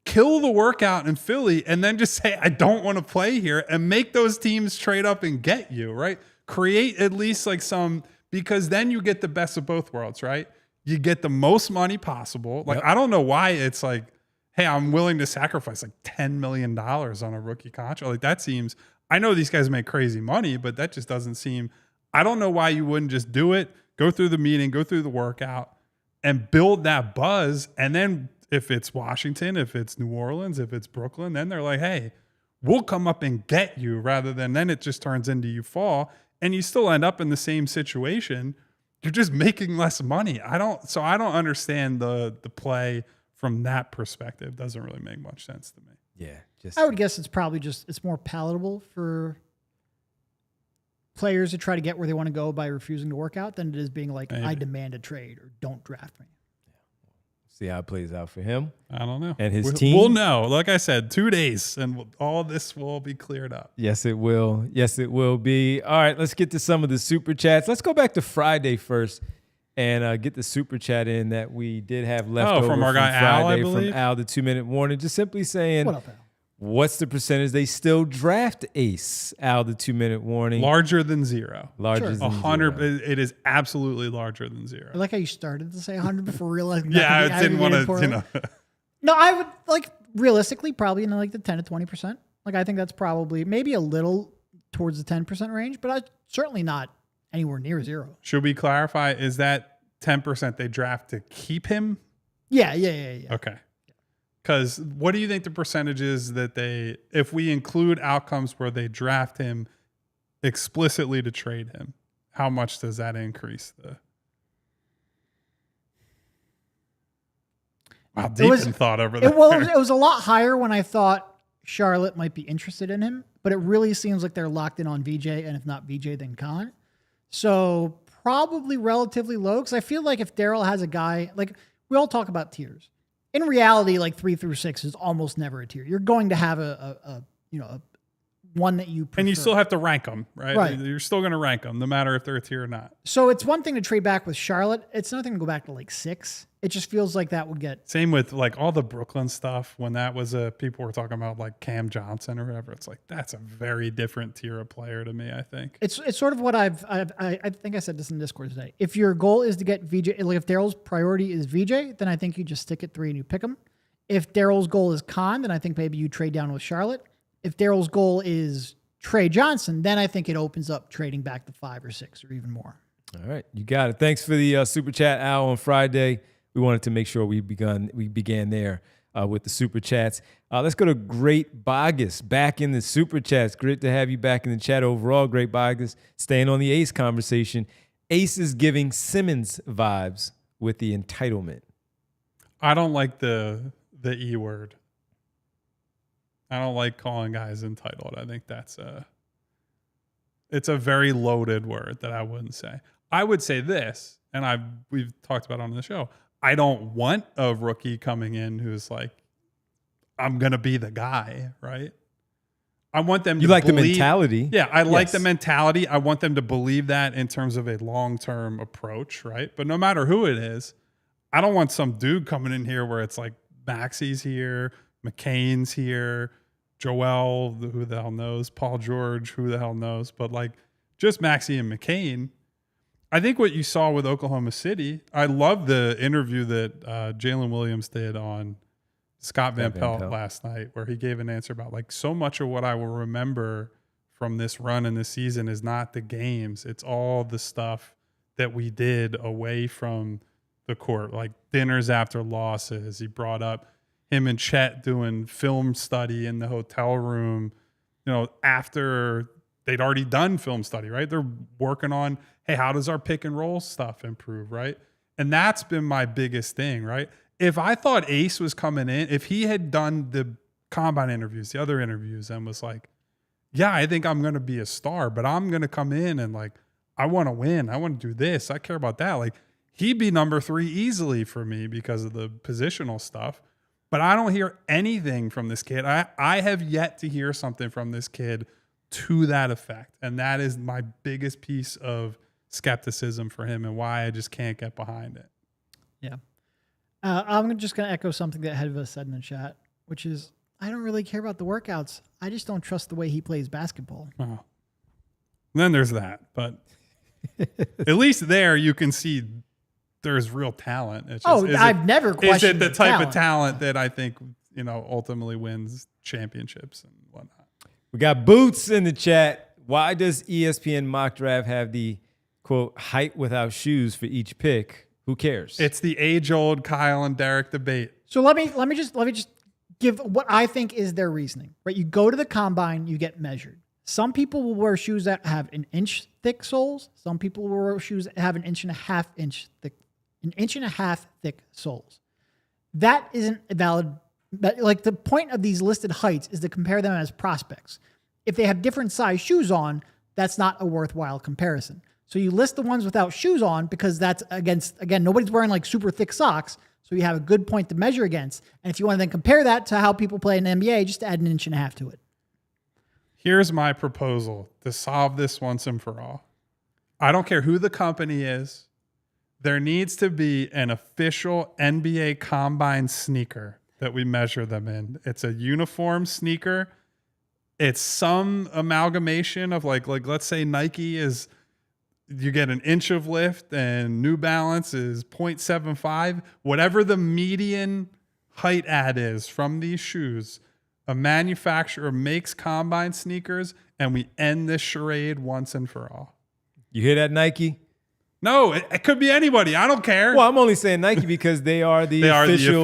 Kill the workout in Philly and then just say, I don't want to play here, and make those teams trade up and get you, right? Create at least like some, because then you get the best of both worlds, right? You get the most money possible. Like, I don't know why it's like, hey, I'm willing to sacrifice like $10 million on a rookie contract. Like, that seems, I know these guys make crazy money, but that just doesn't seem, I don't know why you wouldn't just do it, go through the meeting, go through the workout, and build that buzz. And then if it's Washington, if it's New Orleans, if it's Brooklyn, then they're like, hey, we'll come up and get you, rather than then it just turns into you fall and you still end up in the same situation. You're just making less money. I don't understand the play from that perspective. Doesn't really make much sense to me. Yeah. I would guess it's probably just, it's more palatable for players to try to get where they want to go by refusing to work out than it is being like, I demand a trade or don't draft me. See how it plays out for him. I don't know. And his team. We'll know. Like I said, 2 days and all this will be cleared up. Yes, it will. Yes, it will be. All right, let's get to some of the super chats. Let's go back to Friday first and get the super chat in that we did have left over from our guy Al, I Friday, believe. from Al, the 2-minute warning. Just simply saying, What up, Al? what's the percentage they still draft Ace? Al, the 2-minute warning. Larger than zero. Larger than 100. 0. It is absolutely larger than zero. I like how you started to say 100 before realizing. Yeah, I didn't want to, No, I would like realistically probably in like the 10 to 20%. Like, I think that's probably maybe a little towards the 10% range, but certainly not anywhere near zero. Should we clarify? Is that 10% they draft to keep him? Yeah. Okay. Because what do you think the percentage is that if we include outcomes where they draft him explicitly to trade him, how much does that increase the? Wow, deep in thought over there. It was a lot higher when I thought Charlotte might be interested in him, but it really seems like they're locked in on VJ, and if not VJ, then Khan. So probably relatively low, because I feel like if Daryl has a guy, like we all talk about tiers. In reality, like 3 through 6 is almost never a tier. You're going to have a one that you prefer. And you still have to rank them, right? Right. You're still going to rank them no matter if they're a tier or not. So it's one thing to trade back with Charlotte. It's another thing to go back to like 6. It just feels like that would get... Same with like all the Brooklyn stuff. When that was people were talking about like Cam Johnson or whatever. It's like, that's a very different tier of player to me, I think. It's sort of what I think I said this in Discord today. If your goal is to get VJ, like if Daryl's priority is VJ, then I think you just stick at 3 and you pick him. If Daryl's goal is Khan, then I think maybe you trade down with Charlotte. If Daryl's goal is Tre Johnson, then I think it opens up trading back to 5 or 6 or even more. All right, you got it. Thanks for the super chat, Al, on Friday. We wanted to make sure we began there with the super chats. Let's go to Great Bogus back in the super chats. Great to have you back in the chat overall, Great Bogus. Staying on the Ace conversation. Ace is giving Simmons vibes with the entitlement. I don't like the E word. I don't like calling guys entitled. I think it's a very loaded word that I wouldn't say. I would say this, and we've talked about it on the show. I don't want a rookie coming in who's like, I'm going to be the guy, right? I want them to You like believe, the mentality. Yeah, I like the mentality. I want them to believe that in terms of a long-term approach, right? But no matter who it is, I don't want some dude coming in here where it's like Maxey's here, McCain's here, Joel, who the hell knows, Paul George, who the hell knows, but like just Maxey and McCain. I think what you saw with Oklahoma City, I love the interview that Jalen Williams did on Scott Van Pelt last night, where he gave an answer about like so much of what I will remember from this run in this season is not the games. It's all the stuff that we did away from the court, like dinners after losses. He brought up him and Chet doing film study in the hotel room, after they'd already done film study, right? They're working on, hey, how does our pick and roll stuff improve, right? And that's been my biggest thing, right? If I thought Ace was coming in, if he had done the combine interviews, the other interviews, and was like, yeah, I think I'm going to be a star, but I'm going to come in and like, I want to win. I want to do this. I care about that. Like, he'd be number 3 easily for me because of the positional stuff. But I don't hear anything from this kid. I have yet to hear something from this kid to that effect. And that is my biggest piece of skepticism for him and why I just can't get behind it. Yeah. I'm just going to echo something that Hedva said in the chat, which is, I don't really care about the workouts. I just don't trust the way he plays basketball. Oh. And then there's that. But at least there you can see there's real talent. It's just, I've never questioned is it the type talent. of talent that I think, ultimately wins championships and whatnot? We got Boots in the chat. Why does ESPN mock draft have the, quote, height without shoes for each pick? Who cares? It's the age-old Kyle and Derek debate. So let me just give what I think is their reasoning. Right? You go to the combine, you get measured. Some people will wear shoes that have 1 inch thick soles. Some people will wear shoes that have 1.5 inch thick, 1.5 inch thick soles. That isn't a valid. Like, the point of these listed heights is to compare them as prospects. If they have different size shoes on, that's not a worthwhile comparison. So you list the ones without shoes on because that's again, nobody's wearing like super thick socks. So you have a good point to measure against. And if you want to then compare that to how people play in the NBA, just add 1.5 inches to it. Here's my proposal to solve this once and for all. I don't care who the company is. There needs to be an official NBA Combine sneaker that we measure them in. It's a uniform sneaker. It's some amalgamation of like let's say Nike is, you get 1 inch of lift and New Balance is 0.75. Whatever the median height ad is from these shoes, a manufacturer makes Combine sneakers, and we end this charade once and for all. You hear that, Nike? No, it could be anybody. I don't care. Well, I'm only saying Nike because they are the official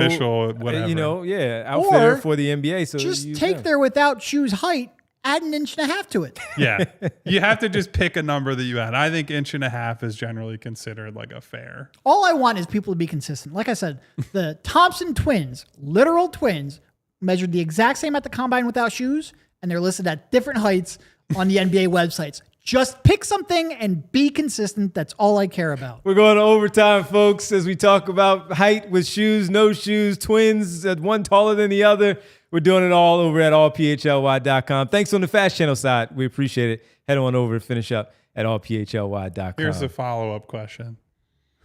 whatever. outfitter for the NBA. So just take their without shoes height, add 1.5 inches to it. Yeah. You have to just pick a number that you add. I think 1.5 inches is generally considered like a fair. All I want is people to be consistent. Like I said, the Thompson twins, literal twins, measured the exact same at the combine without shoes, and they're listed at different heights on the NBA websites. Just pick something and be consistent. That's all I care about. We're going to overtime, folks, as we talk about height with shoes, no shoes, twins, one taller than the other. We're doing it all over at allphly.com. Thanks on the Fast Channel side. We appreciate it. Head on over and finish up at allphly.com. Here's a follow-up question.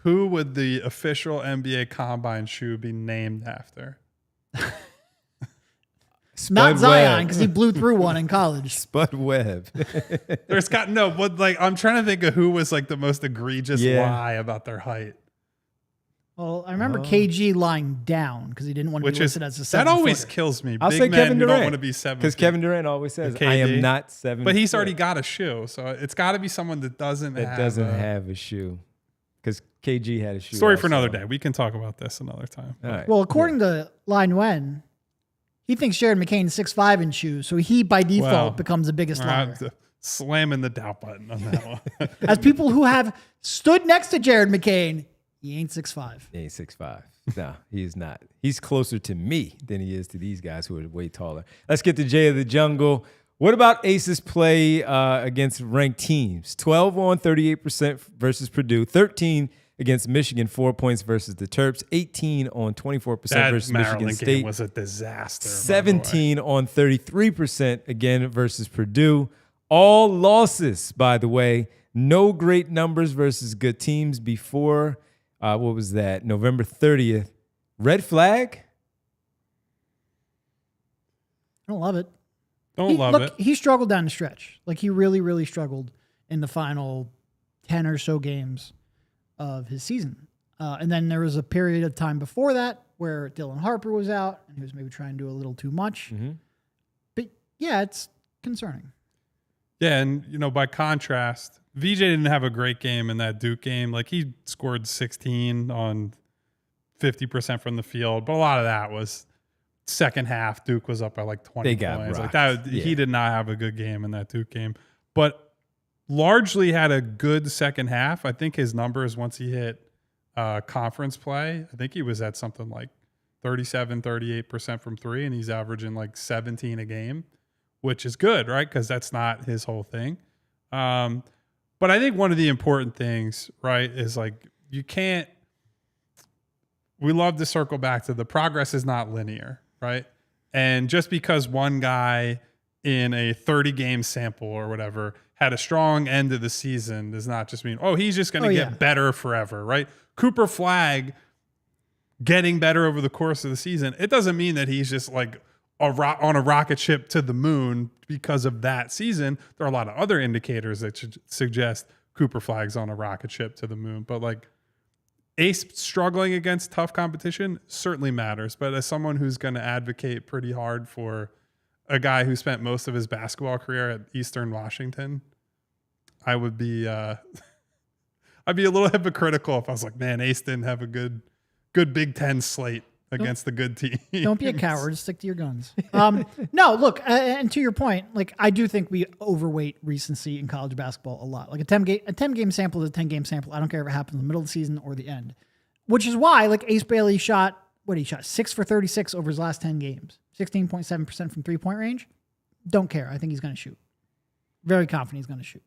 Who would the official NBA Combine shoe be named after? Not Zion, because he blew through one in college. Spud Webb. There's got no, but like I'm trying to think of who was like the most egregious lie about their height. Well, I remember KG lying down because he didn't want to be listed as a 7-footer. That always kills me. I'll Big say men Kevin who don't Durant, want to be 7 because Kevin Durant always says, KD. I am not 7 But he's foot. already got a shoe, so it's got to be someone that doesn't have a shoe. Because KG had a shoe. Story for another day. We can talk about this another time. All right. Well, according to Line Wen, he thinks Jared McCain's 6'5" in shoes, so he by default becomes the biggest liar. Slamming the doubt button on that one. As people who have stood next to Jared McCain, he ain't 6'5". He ain't 6'5". No, he is not. He's closer to me than he is to these guys who are way taller. Let's get to Jay of the Jungle. What about Ace's play against ranked teams? 12 on 38% versus Purdue, 13 against Michigan, 4 points versus the Terps, 18 on 24% versus Maryland Michigan State. Game was a disaster. 17 on 33% again versus Purdue. All losses, by the way. No great numbers versus good teams before, what was that, November 30th. Red flag? I don't love it. Don't love it. He struggled down the stretch. Like, he really, really struggled in the final 10 or so games of his season. And then there was a period of time before that where Dylan Harper was out and he was maybe trying to do a little too much. Mm-hmm. But yeah, it's concerning. Yeah, and by contrast, VJ didn't have a great game in that Duke game. Like, he scored 16 on 50% from the field, but a lot of that was second half. Duke was up by like 20 points. Like that, he did not have a good game in that Duke game, but largely had a good second half. I think his numbers once he hit conference play, I think he was at something like 37, 38% from three, and he's averaging like 17 a game, which is good, right? Because that's not his whole thing. But I think one of the important things, right, is like we love to circle back to the progress is not linear, right? And just because one guy in a 30-game sample or whatever had a strong end of the season does not just mean, he's just going to get better forever, right? Cooper Flagg getting better over the course of the season, it doesn't mean that he's just like on a rocket ship to the moon because of that season. There are a lot of other indicators that should suggest Cooper Flagg's on a rocket ship to the moon. But like Ace struggling against tough competition certainly matters. But as someone who's going to advocate pretty hard for a guy who spent most of his basketball career at Eastern Washington, I would be I'd be a little hypocritical if I was like, man, Ace didn't have a good Big Ten slate against the good team. Don't be a coward. Stick to your guns. No, look, and to your point, like I do think we overweight recency in college basketball a lot. Like a 10-game sample is a 10-game sample. I don't care if it happens in the middle of the season or the end, which is why like Ace Bailey shot 6 for 36 over his last 10 games, 16.7% from 3-point range. Don't care. I think he's going to shoot. Very confident he's going to shoot.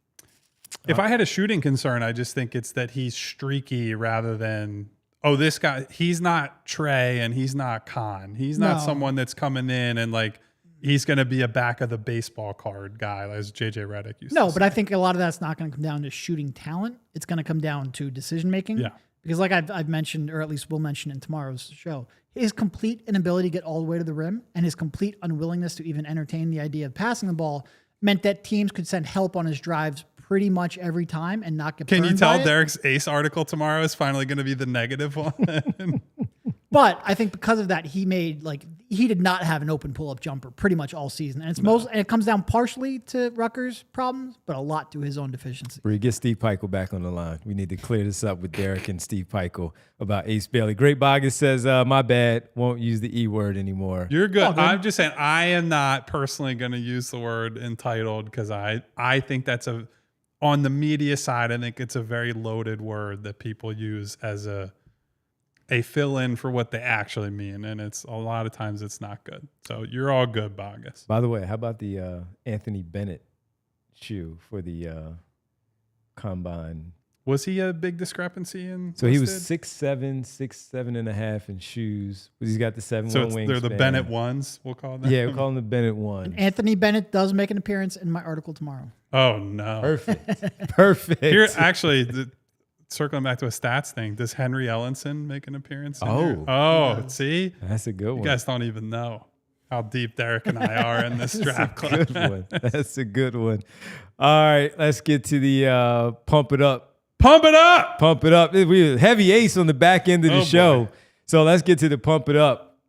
If I had a shooting concern, I just think it's that he's streaky rather than, this guy, he's not Trey and he's not Khan. He's not someone that's coming in and like, he's going to be a back of the baseball card guy, as JJ Redick used to say. But I think a lot of that's not going to come down to shooting talent. It's going to come down to decision-making. Yeah. Because like I've mentioned, or at least we'll mention in tomorrow's show, his complete inability to get all the way to the rim and his complete unwillingness to even entertain the idea of passing the ball meant that teams could send help on his drives pretty much every time and not get burned. Can you tell by it. Derek's Ace article tomorrow is finally going to be the negative one? But I think because of that, he did not have an open pull-up jumper pretty much all season. And and it comes down partially to Rutgers' problems, but a lot to his own deficiency. Bree, get Steve Peichel back on the line. We need to clear this up with Derek and Steve Peichel about Ace Bailey. Great Bogus says, my bad, won't use the E word anymore. You're good. I'm just saying I am not personally going to use the word entitled because I think that's on the media side, I think it's a very loaded word that people use as a fill-in for what they actually mean, and it's a lot of times it's not good. So you're all good, Bogus. By the way, how about the Anthony Bennett shoe for the combine. Was he a big discrepancy in? So he was listed? 6'7", 6'7" in shoes. He's got the 7'1" So wingspan. they're the Bennett ones. We'll call them. Yeah, we call them the Bennett one. Anthony Bennett does make an appearance in my article tomorrow. Oh no. Perfect. Perfect. Here, actually, circling back to a stats thing, does Henry Ellenson make an appearance? In here? Oh, see, That's a good you one. guys don't even know how deep Derek and I are in this draft club. Good one. That's a good one. All right, let's get to the pump it up. Pump it up. Pump it up. We have heavy ace on the back end of the Oh, show. boy. So let's get to the pump it up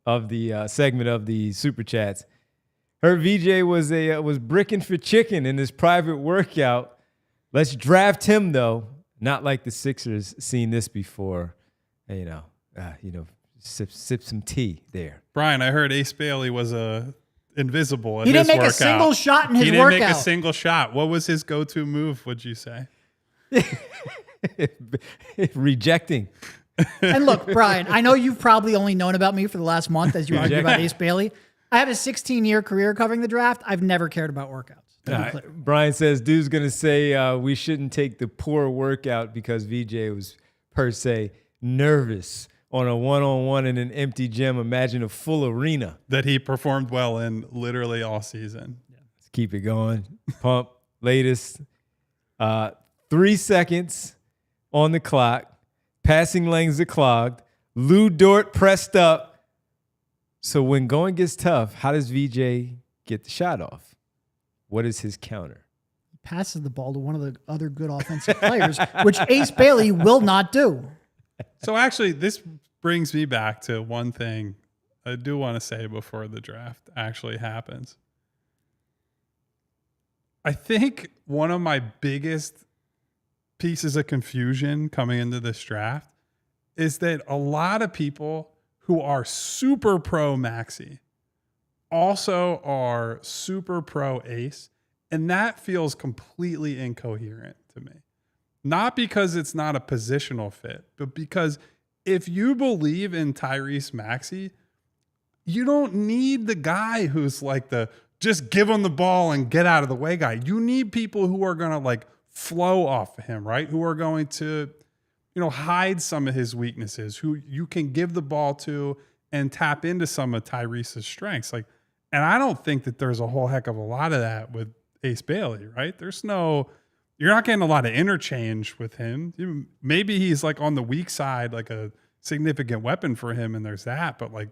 of the segment of the super chats. Her VJ was bricking for chicken in his private workout. Let's draft him though. Not like the Sixers seen this before. You know, sip some tea there. Brian, I heard Ace Bailey was invisible at He his didn't make workout. a single shot in his He didn't make a workout. single shot. What was his go-to move, would you say? Rejecting. And look, Brian, I know you've probably only known about me for the last month as you argue about Ace Bailey. I have a 16-year career covering the draft. I've never cared about workouts. To be clear. Brian says, dude's going to say we shouldn't take the poor workout because VJ was, per se, nervous on a one-on-one in an empty gym. Imagine a full arena. That he performed well in literally all season. Let's keep it going. Pump, latest. 3 seconds on the clock. Passing lanes are clogged. Lou Dort pressed up. So when going gets tough, how does VJ get the shot off? What is his counter? He passes the ball to one of the other good offensive players, which Ace Bailey will not do. So actually, this brings me back to one thing I do want to say before the draft actually happens. I think one of my biggest pieces of confusion coming into this draft is that a lot of people who are super pro Maxi also are super pro Ace, and that feels completely incoherent to me. Not because it's not a positional fit, but because if you believe in Tyrese Maxey, you don't need the guy who's like the just give him the ball and get out of the way guy. You need people who are going to like flow off of him, right? Who are going to, hide some of his weaknesses, who you can give the ball to and tap into some of Tyrese's strengths. Like, and I don't think that there's a whole heck of a lot of that with Ace Bailey, right? You're not getting a lot of interchange with him. Maybe he's like on the weak side, like a significant weapon for him, and there's that. But like,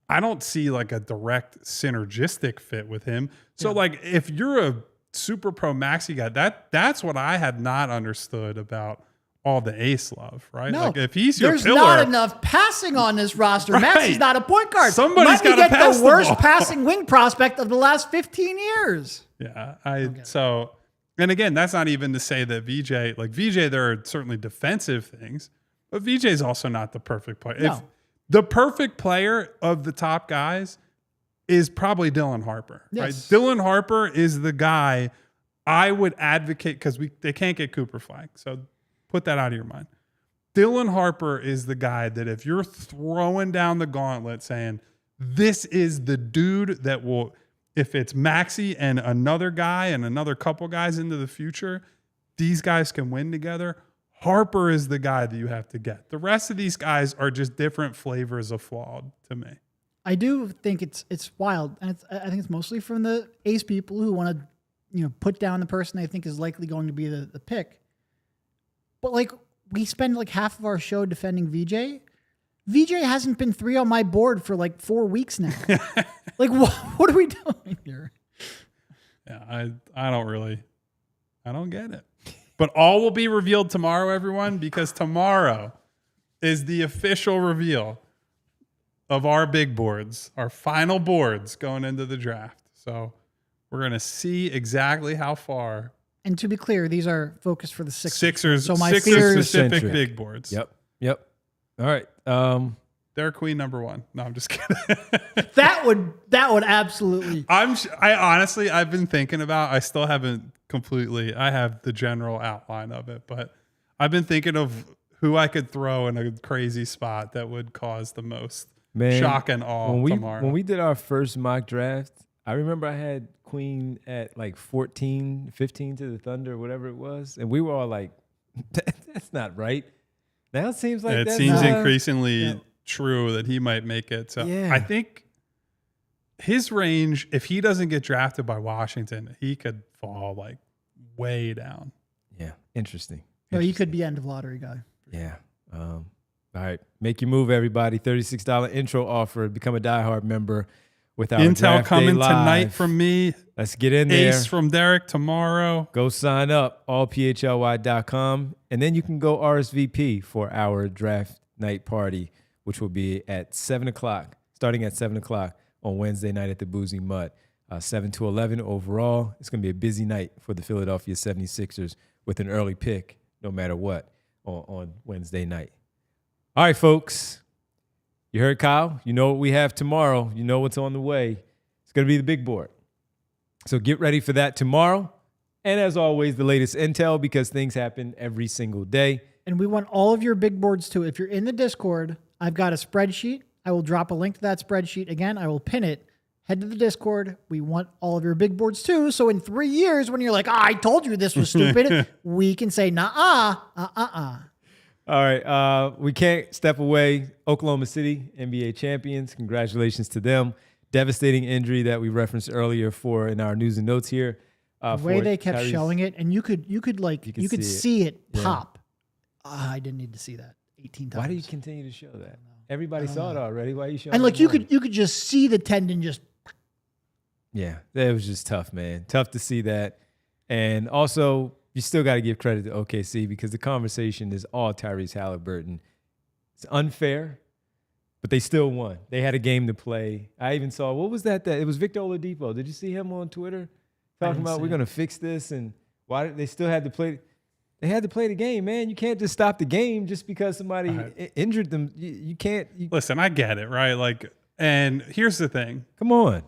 I don't see like a direct synergistic fit with him. So like, if you're a super pro Maxi guy, that's what I had not understood about all the Ace love, right? No, like if he's your there's pillar, not enough passing on this roster. Right. Maxi's not a point guard. Somebody's Might be gotta get pass the the worst ball. passing wing prospect of the last 15 years. yeah, and again, that's not even to say that VJ, there are certainly defensive things, but VJ is also not the perfect player. No. If the perfect player of the top guys is probably Dylan Harper, right? Yes. Dylan Harper is the guy I would advocate because they can't get Cooper Flag. So put that out of your mind. Dylan Harper is the guy that if you're throwing down the gauntlet saying, this is the dude that will, if it's Maxi and another guy and another couple guys into the future, these guys can win together. Harper is the guy that you have to get. The rest of these guys are just different flavors of flawed to me. I do think it's wild, and I think it's mostly from the Ace people who want to, put down the person they think is likely going to be the pick. But like, we spend like half of our show defending VJ. VJ hasn't been 3 on my board for like 4 weeks now. Like, what are we doing here? Yeah, I don't get it. But all will be revealed tomorrow, everyone, because tomorrow is the official reveal of our big boards, our final boards going into the draft. So we're going to see exactly how far. And to be clear, these are focused for the Sixers. So my Sixers fears, specific Centric. big boards. Yep. All right. They're queen number 1. No, I'm just kidding. that would absolutely. I've been thinking about, I still haven't completely, I have the general outline of it, but I've been thinking of who I could throw in a crazy spot that would cause the most shock and awe tomorrow. When we did our first mock draft, I remember I had Queen at like 14, 15 to the Thunder, whatever it was. And we were all like, that's not right. Now it seems like it that's seems increasingly true that he might make it. So Yeah. I think his range, if he doesn't get drafted by Washington, he could fall like way down. Yeah, interesting. No, he could be end of lottery guy. Yeah. All right, make your move, everybody. $36 intro offer. Become a diehard member with our Intel Draft Day coming Live. tonight from me. Let's get in there. Ace from Derek tomorrow. Go sign up, allphly.com, and then you can go RSVP for our draft night party, which will be at 7 o'clock, starting at 7 o'clock on Wednesday night at the Boozy Mutt. 7 to 11 overall. It's going to be a busy night for the Philadelphia 76ers with an early pick, no matter what, on Wednesday night. All right, folks. You heard Kyle. You know what we have tomorrow. You know what's on the way. It's going to be the big board. So get ready for that tomorrow. And as always, the latest intel, because things happen every single day. And we want all of your big boards too. If you're in the Discord, I've got a spreadsheet. I will drop a link to that spreadsheet. Again, I will pin it. Head to the Discord. We want all of your big boards too. So in 3 years, when you're like, I told you this was stupid, we can say, All right, we can't step away. Oklahoma City, NBA champions. Congratulations to them. Devastating injury that we referenced earlier in our news and notes here. The way they kept Tyrese. showing it, and you could see it pop. I didn't need to see that 18 times. Why do you continue to show that? Everybody saw it already. Why are you showing? And like it you more? could just see the tendon just. Yeah, that was just tough, man. Tough to see that, and also you still got to give credit to OKC because the conversation is all Tyrese Halliburton. It's unfair, but they still won. They had a game to play. I even saw, what was that? It was Victor Oladipo. Did you see him on Twitter talking about we're going to fix this? And why they still had to play? They had to play the game, man. You can't just stop the game just because somebody injured them. You can't. Listen, I get it, right? Like, and here's the thing. Come on.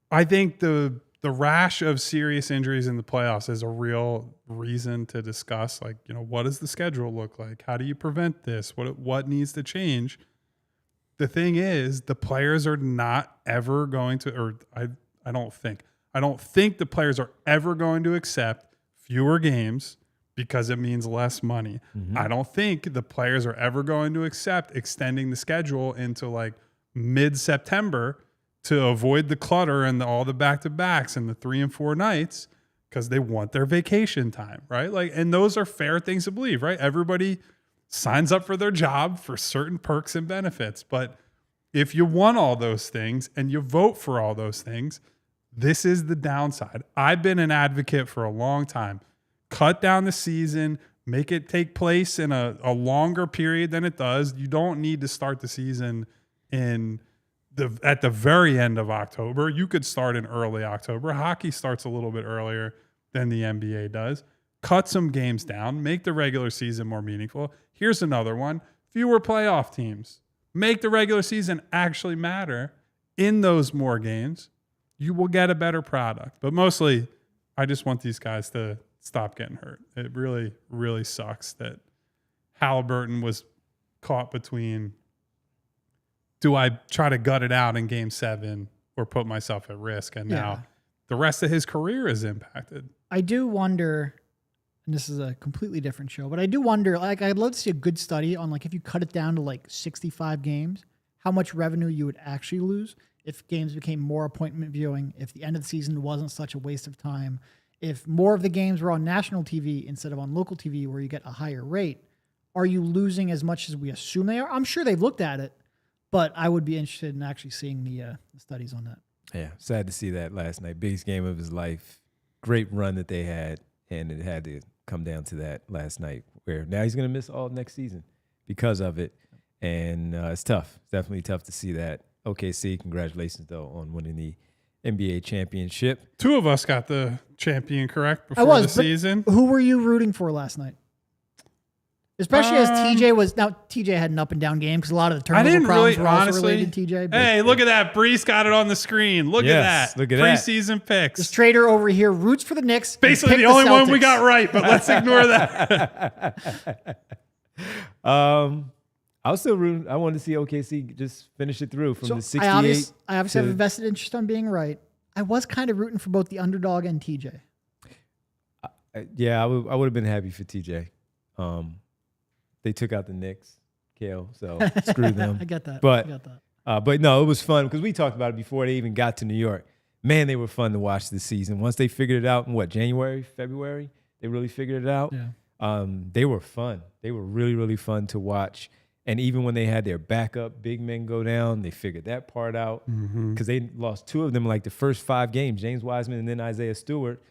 I think the rash of serious injuries in the playoffs is a real reason to discuss, like, what does the schedule look like? How do you prevent this? What needs to change? The thing is, the players are not ever going to, or I don't think the players are ever going to accept fewer games because it means less money. Mm-hmm. I don't think the players are ever going to accept extending the schedule into like mid-September to avoid the clutter and all the back-to-backs and the 3 and 4 nights because they want their vacation time, right? Like, and those are fair things to believe, right? Everybody signs up for their job for certain perks and benefits. But if you want all those things and you vote for all those things, this is the downside. I've been an advocate for a long time. Cut down the season, make it take place in a longer period than it does. You don't need to start the season at the very end of October. You could start in early October. Hockey starts a little bit earlier than the NBA does. Cut some games down, make the regular season more meaningful. Here's another one. Fewer playoff teams. Make the regular season actually matter in those more games. You will get a better product. But mostly, I just want these guys to stop getting hurt. It really, really sucks that Halliburton was caught between, do I try to gut it out in game 7 or put myself at risk? And now the rest of his career is impacted. I do wonder, and this is a completely different show, but I do wonder, like, I'd love to see a good study on, like, if you cut it down to like 65 games, how much revenue you would actually lose if games became more appointment viewing, if the end of the season wasn't such a waste of time, if more of the games were on national TV instead of on local TV where you get a higher rate. Are you losing as much as we assume they are? I'm sure they've looked at it, but I would be interested in actually seeing the studies on that. Yeah, sad to see that last night. Biggest game of his life. Great run that they had, and it had to come down to that last night where now he's going to miss all next season because of it. And it's tough. It's definitely tough to see that. OKC, congratulations, though, on winning the NBA championship. 2 of us got the champion correct before the season. Who were you rooting for last night? Especially as TJ was, now TJ had an up and down game because a lot of the turnover problems were also related to TJ. Hey, look at that. Brees got it on the screen. Look at that. Look at Preseason picks. This trader over here roots for the Knicks. Basically the only one we got right, but let's ignore that. I was still rooting. I wanted to see OKC just finish it through from the 68. I obviously have a vested interest on being right. I was kind of rooting for both the underdog and TJ. Yeah, I would have been happy for TJ. They took out the Knicks, Kale, so screw them. I get that. But no, it was fun because we talked about it before they even got to New York. Man, they were fun to watch this season. Once they figured it out in January, February, they really figured it out. Yeah. They were fun. They were really, really fun to watch. And even when they had their backup big men go down, they figured that part out because they lost 2 of them like the first 5 games, James Wiseman and then Isaiah Stewart.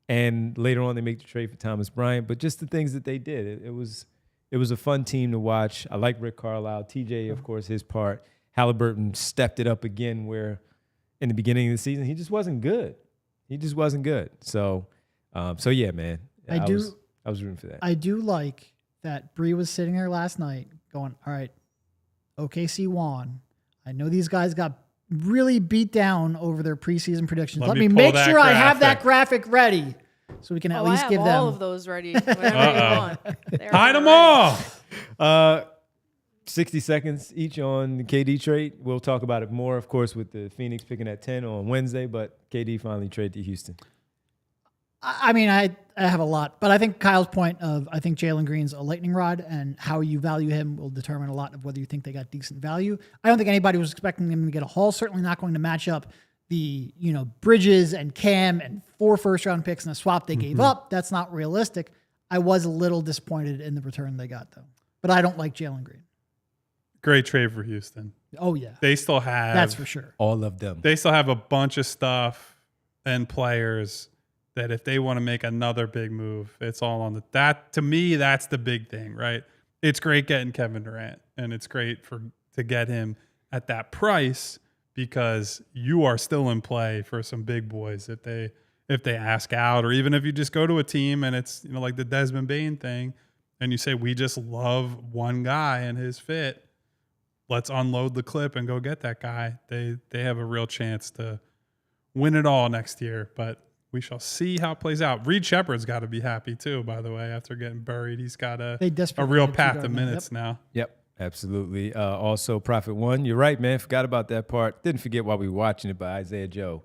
And later on, they make the trade for Thomas Bryant. But just the things that they did, it was a fun team to watch. I like Rick Carlisle. TJ, of course, his part. Halliburton stepped it up again where in the beginning of the season, he just wasn't good. So yeah, man. I was rooting for that. I do like that Bree was sitting there last night going, all right, OKC won. I know these guys got really beat down over their preseason predictions. Let me make sure I have that graphic ready so we can at least give them all of those ready whenever you want. Hide them all. 60 seconds each on the KD trade. We'll talk about it more, of course, with the Phoenix picking at 10 on Wednesday, but KD finally traded to Houston. I mean, I have a lot, but I think Kyle's point of I think Jalen Green's a lightning rod and how you value him will determine a lot of whether you think they got decent value. I don't think anybody was expecting him to get a haul. Certainly not going to match up the, Bridges and Cam and 4 first-round picks and a swap they gave up. That's not realistic. I was a little disappointed in the return they got, though. But I don't like Jalen Green. Great trade for Houston. Oh, yeah. They still have... That's for sure. All of them. They still have a bunch of stuff and players that if they want to make another big move, it's all on that. To me, that's the big thing, right? It's great getting Kevin Durant, and it's great to get him at that price because you are still in play for some big boys if they ask out, or even if you just go to a team and it's like the Desmond Bane thing, and you say we just love one guy and his fit. Let's unload the clip and go get that guy. They have a real chance to win it all next year, but we shall see how it plays out. Reed Shepherd's got to be happy too, by the way, after getting buried. He's got a real path to minutes now. Yep, absolutely. Also, Prophet One, you're right, man. Forgot about that part. Didn't forget while we were watching it, but Isaiah Joe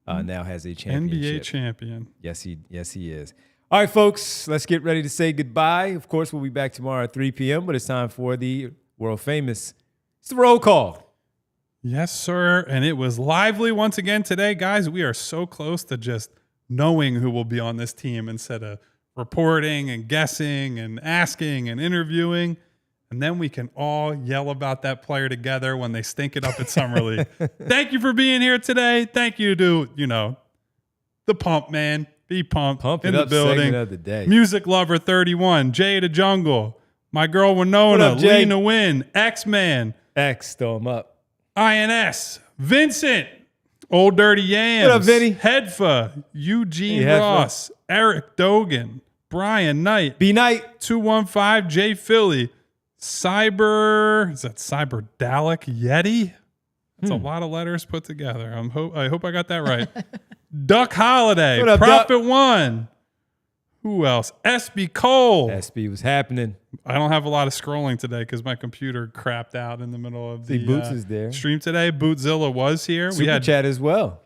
now has a championship. NBA champion. Yes, he is. All right, folks, let's get ready to say goodbye. Of course, we'll be back tomorrow at 3 p.m., but it's time for the world famous. It's the roll call. Yes, sir. And it was lively once again today. Guys, we are so close to just knowing who will be on this team instead of reporting and guessing and asking and interviewing. And then we can all yell about that player together when they stink it up at Summer League. Thank you for being here today. Thank you to, the Pump Man. Be pumped. Pump in it the up building. segment of the day. Music Lover 31. Jay the Jungle. My girl Winona. What up, Jay? Lena Wynn. X-Man. X, throw him up. INS. Vincent. Old Dirty Yams. What up, Vinny? Hedfa. Eugene Hey, Hedfa. Ross. Eric Dogan. Brian Knight. B Night. 215. Jay Philly. Cyber Dalek Yeti? That's a lot of letters put together. I hope I got that right. Duck Holiday. What up, Prophet Duck? One. Who else? SB Cole. SB was happening. I don't have a lot of scrolling today because my computer crapped out in the middle of the Boots is there. stream today. Bootzilla was here. Super chat as well.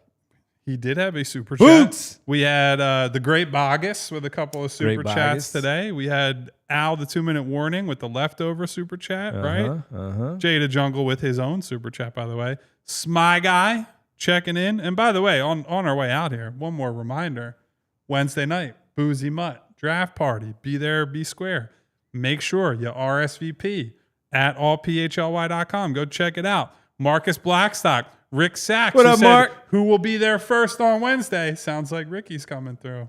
He did have a super Boots. chat. We had the Great Bogus with a couple of super Great chats Bogus. today. We had Al the 2-minute warning with the leftover super chat, right? Jay the Jungle with his own super chat, by the way. Smy Guy checking in. And by the way, on our way out here, one more reminder. Wednesday night, Boozy Mutt, draft party. Be there, be square. Make sure you RSVP at allphly.com. Go check it out. Marcus Blackstock, Rick Sachs. What who up, said, Mark? Who will be there first on Wednesday? Sounds like Ricky's coming through.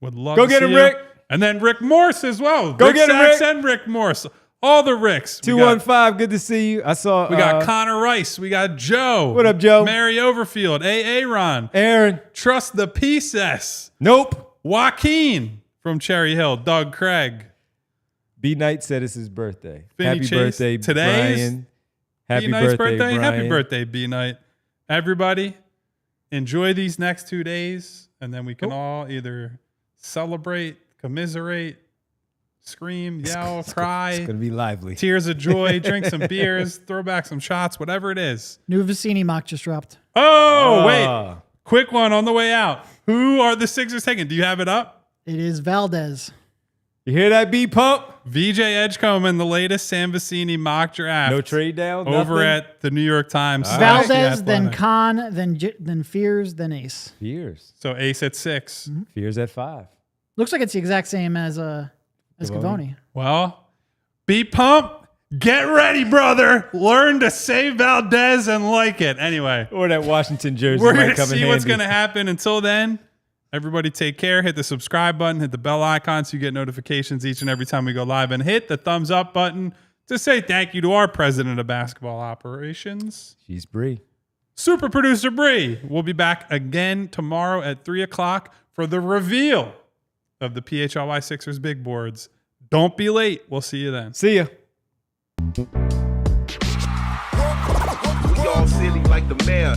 Would love Go to get see him, you. Rick. And then Rick Morse as well. Go Rick get him, Sachs Rick. and Rick Morse. All the Ricks. 215, good to see you. I saw. We got Connor Rice. We got Joe. What up, Joe? Mary Overfield. Aaron. Aaron. Trust the Pieces. Nope. Joaquin from Cherry Hill. Doug Craig. B Night said it's his birthday. Finny Happy Chase. birthday, Today's Brian. Happy B-Night's birthday, Brian. Happy birthday, B-Night. Everybody, enjoy these next 2 days, and then we can all either celebrate, commiserate, scream, yell, cry, It's going to be lively. tears of joy, drink some beers, throw back some shots, whatever it is. New Vicini mock just dropped. Oh, wait. Quick one on the way out. Who are the Sixers taking? Do you have it up? It is Valdez. You hear that beat pump? VJ Edgecombe in the latest Sam Vecini mock draft. No trade down? Over nothing? at the New York Times. Valdez, The then Athletic. Khan, then Fears, then Ace. Fears. So Ace at 6. Fears at 5. Looks like it's the exact same as Cavoni. Well, beat pump. Get ready, brother. Learn to say Valdez and like it. Anyway, Or that Washington jersey. we're might going to come in see what's handy. going to happen. Until then, everybody take care. Hit the subscribe button. Hit the bell icon so you get notifications each and every time we go live. And hit the thumbs up button to say thank you to our president of basketball operations, She's Bree. super producer Bree. We'll be back again tomorrow at 3 o'clock for the reveal of the PHLY Sixers big boards. Don't be late. We'll see you then. See ya. We all silly like the mayor.